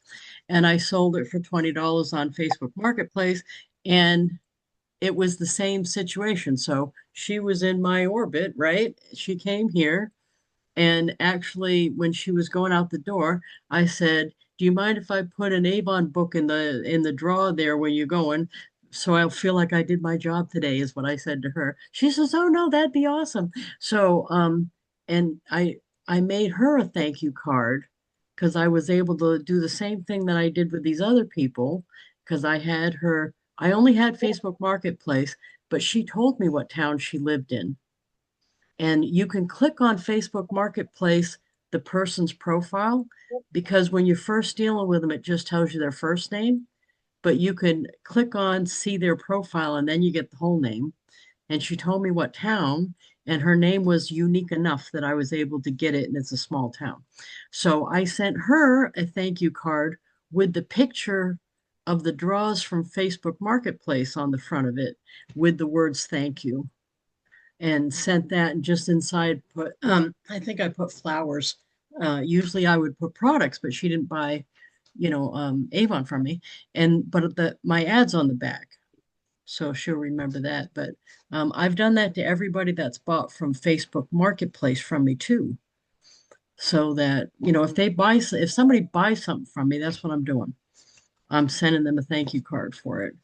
And I sold it for $20 on Facebook Marketplace, and it was the same situation. So she was in my orbit, right? She came here, and actually, when she was going out the door, I said, "Do you mind if I put an Avon book in the drawer there when you're going? So I'll feel like I did my job today," is what I said to her. She says, "Oh no, that'd be awesome." So and I made her a thank you card because I was able to do the same thing that I did with these other people because I only had Facebook Marketplace, but she told me what town she lived in. And you can click on Facebook Marketplace, the person's profile, because when you're first dealing with them, it just tells you their first name. But you can click on see their profile and then you get the whole name. And she told me what town, and her name was unique enough that I was able to get it, and it's a small town. So I sent her a thank you card with the picture of the draws from Facebook Marketplace on the front of it with the words thank you, and sent that, and just inside put I think I put flowers. Usually I would put products, but she didn't buy, Avon from me. And but my ad's on the back. So she'll remember that. But I've done that to everybody that's bought from Facebook Marketplace from me too. So that, if somebody buys something from me, that's what I'm doing. I'm sending them a thank you card for it.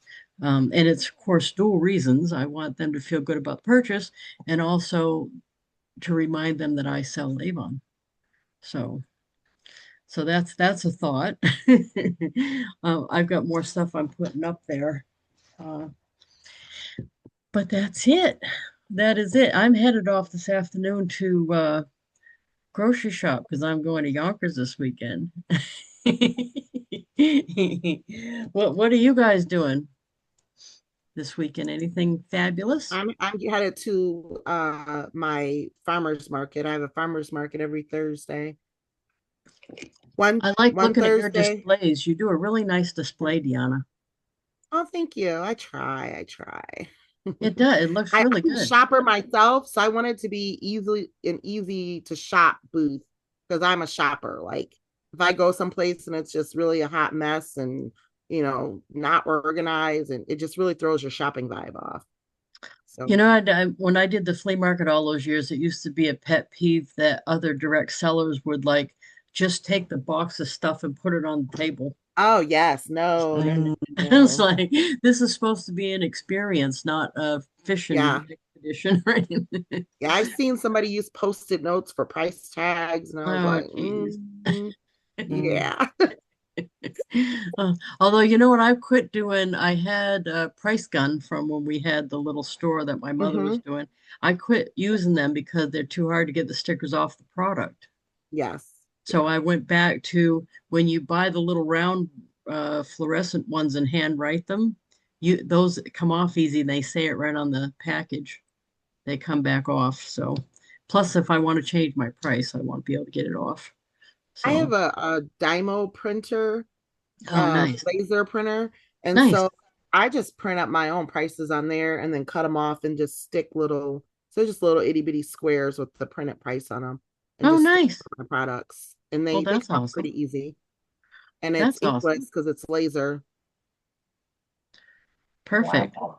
And it's, of course, dual reasons. I want them to feel good about the purchase and also to remind them that I sell Avon. So that's a thought. I've got more stuff I'm putting up there. But that's it. That is it. I'm headed off this afternoon to grocery shop because I'm going to Yonkers this weekend. What are you guys doing this weekend? Anything fabulous? I'm headed to my farmer's market. I have a farmer's market every Thursday. I like one looking at your Thursday. displays. You do a really nice display, Deanna. Oh, thank you. I try. It does. It looks really I'm a good. shopper myself, so I want it to be easy to shop booth because I'm a shopper. Like if I go someplace and it's just really a hot mess and not organized, and it just really throws your shopping vibe off. So when I did the flea market all those years, it used to be a pet peeve that other direct sellers would like just take the box of stuff and put it on the table. oh yes, no. It's like this is supposed to be an experience, not a fishing expedition, right? Yeah, I've seen somebody use Post-it notes for price tags, and I was like, geez. yeah. Although you know what I've quit doing, I had a price gun from when we had the little store that my mother was doing. I quit using them because they're too hard to get the stickers off the product. Yes. So I went back to when you buy the little round fluorescent ones and hand write them, those come off easy and they say it right on the package. They come back off. So plus if I want to change my price, I want to be able to get it off. So I have a Dymo printer, nice. laser printer. And Nice. so I just print up my own prices on there and then cut them off and just stick little itty bitty squares with the printed price on them. And Oh, just stick nice. my products. And they That's come awesome. pretty easy. And That's it's inkless awesome. because it's laser. Perfect. Wow.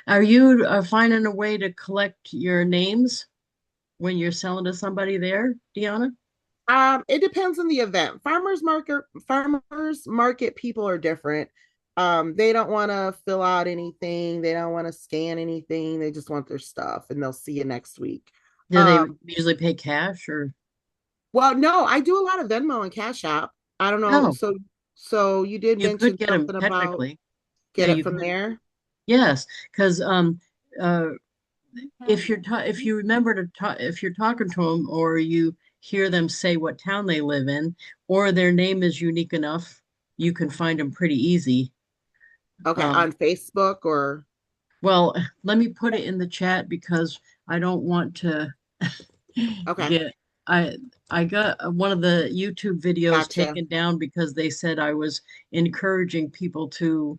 Are you finding a way to collect your names when you're selling to somebody there, Deanna? It depends on the event. Farmers market people are different. They don't want to fill out anything. They don't want to scan anything. They just want their stuff, and they'll see you next week. Do they usually pay cash or? Well, no, I do a lot of Venmo and Cash App. I don't know. No, So you did you could mention get them something about technically. get Yeah, it you from could. there. Yes, because uh, if you remember to talk, if you're talking to them or you hear them say what town they live in, or their name is unique enough, you can find them pretty easy. Okay, Um, on Facebook or well, let me put it in the chat because I don't want to okay, get I I got one of the YouTube videos gotcha, taken down because they said I was encouraging people to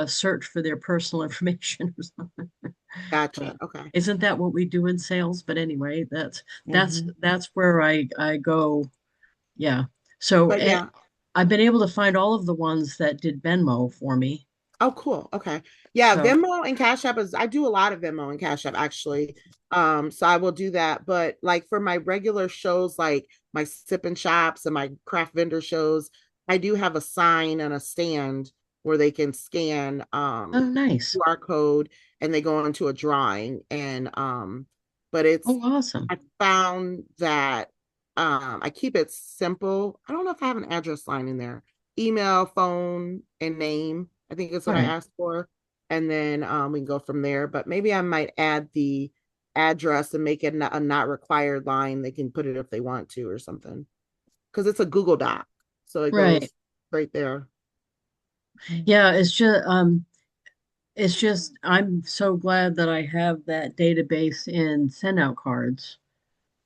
search for their personal information or something. gotcha. But Okay. isn't that what we do in sales? But anyway, Mhm. that's where I go. Yeah. So But yeah. I've been able to find all of the ones that did Venmo for me. Oh, cool. Okay. Yeah, So Venmo and Cash App is I do a lot of Venmo and Cash App actually. So I will do that. But like for my regular shows, like my sip and shops and my craft vendor shows, I do have a sign and a stand where they can scan oh, nice. QR code and they go into a drawing. And but Oh, awesome. I found that I keep it simple. I don't know if I have an address line in there. Email, phone, and name. I think that's All what I right. asked for. And then we can go from there. But maybe I might add the address and make it a not required line. They can put it if they want to or something. Because it's a Google Doc. So it Right. goes right there. Yeah, it's just I'm so glad that I have that database in SendOutCards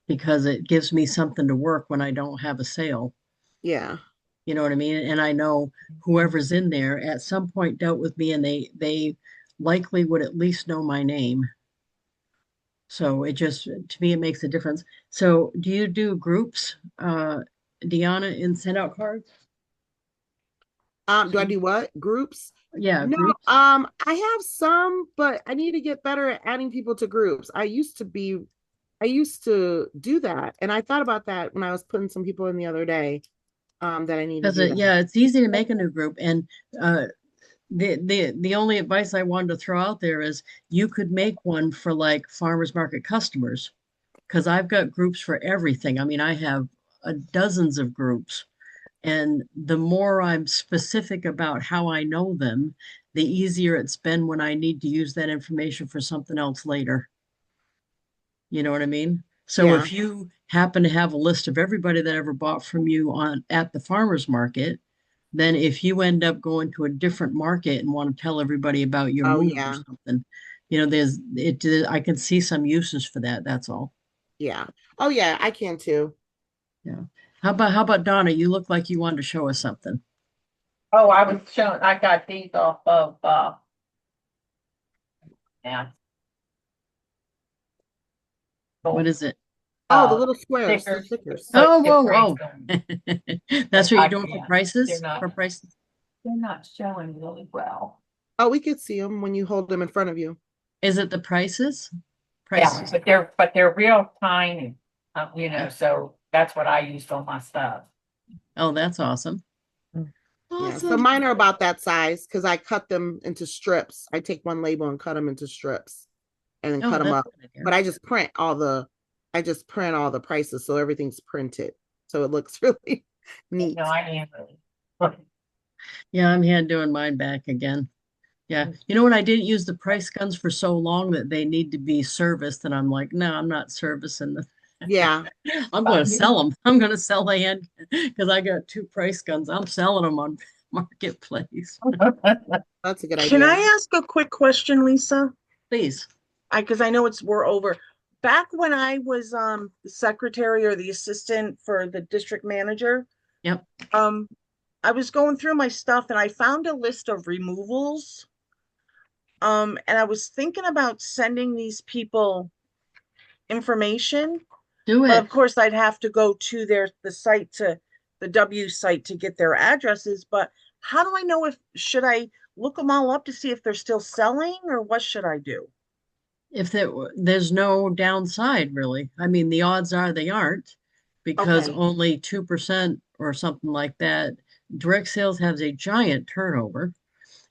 because it gives me something to work when I don't have a sale. Yeah. You know what I mean? And I know whoever's in there at some point dealt with me and they likely would at least know my name. So it just to me it makes a difference. So do you do groups, Deanna, in SendOutCards? Do I So do what? Groups? yeah, No, groups. I have some, but I need to get better at adding people to groups. I used to do that, and I thought about that when I was putting some people in the other day, that I need to Because do that. yeah, it's easy to make a new group. And uh, the only advice I wanted to throw out there is you could make one for like farmers market customers because I've got groups for everything. I mean, I have dozens of groups, and the more I'm specific about how I know them, the easier it's been when I need to use that information for something else later. You know what I mean? So Yeah. if you happen to have a list of everybody that ever bought from you on at the farmers market, then if you end up going to a different market and want to tell everybody about your Oh move or yeah. something, I can see some uses for that. That's all. Yeah. Oh yeah, I can too. Yeah. How about Donna? You look like you wanted to show us something. Oh, I was showing, I got these off of, yeah. What is it? Oh, the little squares, the Stickers. stickers. Oh, Put whoa, different, whoa. That's what you're I doing for can't. prices? They're not. For prices? They're not showing really well. Oh, we could see them when you hold them in front of you. Is it the prices? Yeah, Prices. but they're real tiny, so that's what I used on my stuff. Oh, that's awesome. Yeah. So Awesome. mine are about that size because I cut them into strips. I take one label and cut them into strips and then cut Oh, them that's up. a good idea. But I just print all the prices so everything's printed. So it looks really neat. No, I am really. Yeah, I'm hand doing mine back again. Yeah. You know what? I didn't use the price guns for so long that they need to be serviced. And I'm like, no, I'm not servicing them. Yeah. I'm going to sell them. I'm going to sell the hand because I got two price guns. I'm selling them on Marketplace. That's a good Can idea. I ask a quick question, Lisa? Please. Because I know we're over. Back when I was the secretary or the assistant for the district manager, Yep. I was going through my stuff and I found a list of removals. And I was thinking about sending these people information, Do but it. of course I'd have to go to the W site to get their addresses. But how do I know should I look them all up to see if they're still selling, or what should I do? If there's no downside, really. I mean, the odds are they aren't, because Okay. only 2% or something like that. Direct sales has a giant turnover.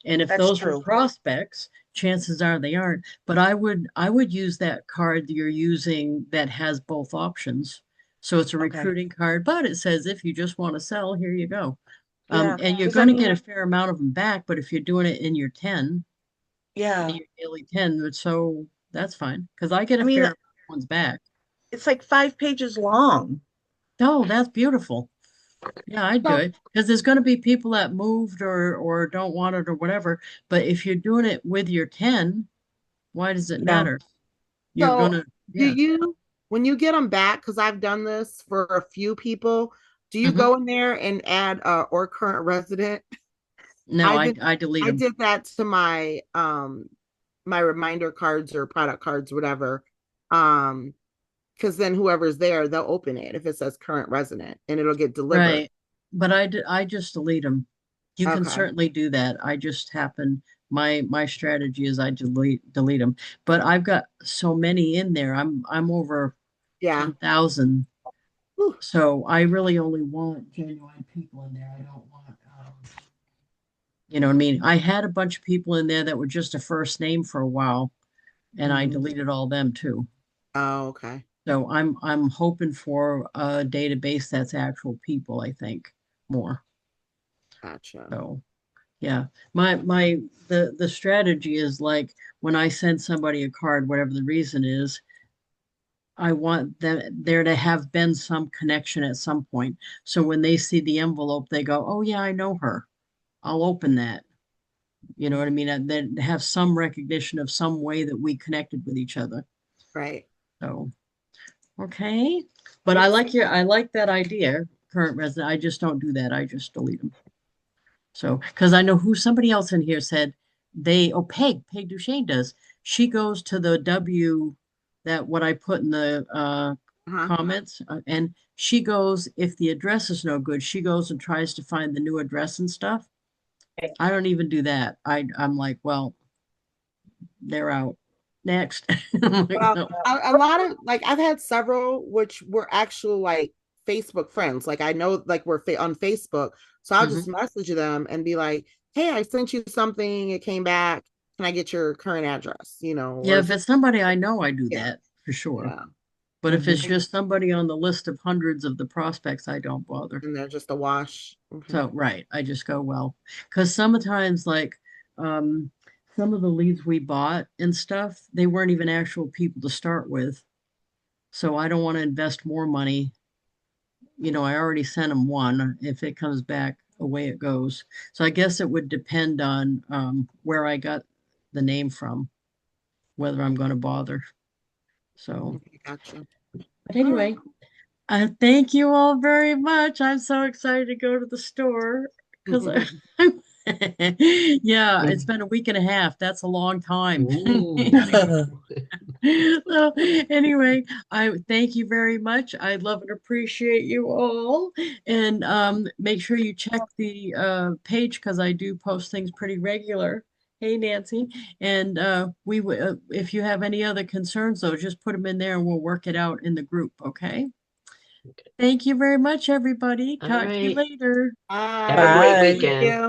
And if That's those were true. prospects, chances are they aren't. But I would use that card that you're using that has both options. So it's a Okay. recruiting card, but it says if you just want to sell, here you go. Yeah. And you're 'Cause going to get a fair amount of them back, but if you're doing it in your 10, yeah. in your daily 10, so that's fine. Because I get I a mean, fair ones back. it's like 5 pages long. Oh, that's beautiful. Yeah, I'd do So, it because there's going to be people that moved or don't want it or whatever. But if you're doing it with your 10, why does it Yeah. matter? You're so gonna, do yeah. you, when you get them back, because I've done this for a few people, do you Mhm. go in there and add or current resident? No, I I did I delete I them. did that to my reminder cards or product cards, whatever. Because then whoever's there, they'll open it if it says current resident and it'll get delivered. Right. But I just delete them. You can Okay. certainly do that. I just happen my strategy is I delete them. But I've got so many in there. I'm over Yeah. 10,000. Whew. So I really only want genuine people in there. I don't want you know what I mean? I had a bunch of people in there that were just a first name for a while, and I Mhm. deleted all them too. Oh, okay. So I'm hoping for a database that's actual people, I think, more. Gotcha. So yeah. The strategy is like when I send somebody a card, whatever the reason is, I want there to have been some connection at some point. So when they see the envelope, they go, "Oh yeah, I know her. I'll open that." You know what I mean? And then have some recognition of some way that we connected with each other. Right. So, okay. But Makes I like that idea, current resident. I just don't do that. I just delete them. So, because I know who somebody else in here said Peg Duchesne does. She goes to the W that what I put in the Uh-huh. comments, and she goes, if the address is no good, she goes and tries to find the new address and stuff. I don't even do that. I'm like, well, they're out. Next. I'm like, Well, no. a lot of like I've had several which were actual like Facebook friends. Like I know like we're on Facebook, so I'll just Mhm. message them and be like, "Hey, I sent you something. It came back. Can I get your current address?" You know, Yeah, or if it's somebody I know, I do yeah, that for sure. yeah. But if it's Mhm. Like, just somebody on the list of hundreds of the prospects, I don't bother. and they're just a wash. Okay. So, right, I just go, well, because sometimes, like, um, some of the leads we bought and stuff, they weren't even actual people to start with. So I don't want to invest more money. You know, I already sent them one. If it comes back, away it goes. So I guess it would depend on where I got the name from, whether I'm going to bother. So, Okay, gotcha. but All right. anyway, thank you all very much. I'm so excited to go to the store because yeah, it's been a week and a half. That's a long time. Ooh. So anyway, I thank you very much. I love and appreciate you all. And make sure you check the page because I do post things pretty regular. Hey Nancy, and if you have any other concerns though, just put them in there and we'll work it out in the group. Okay. Thank you very much, everybody. All Talk to you right. later. Have a Bye. great Bye. Thank weekend. you.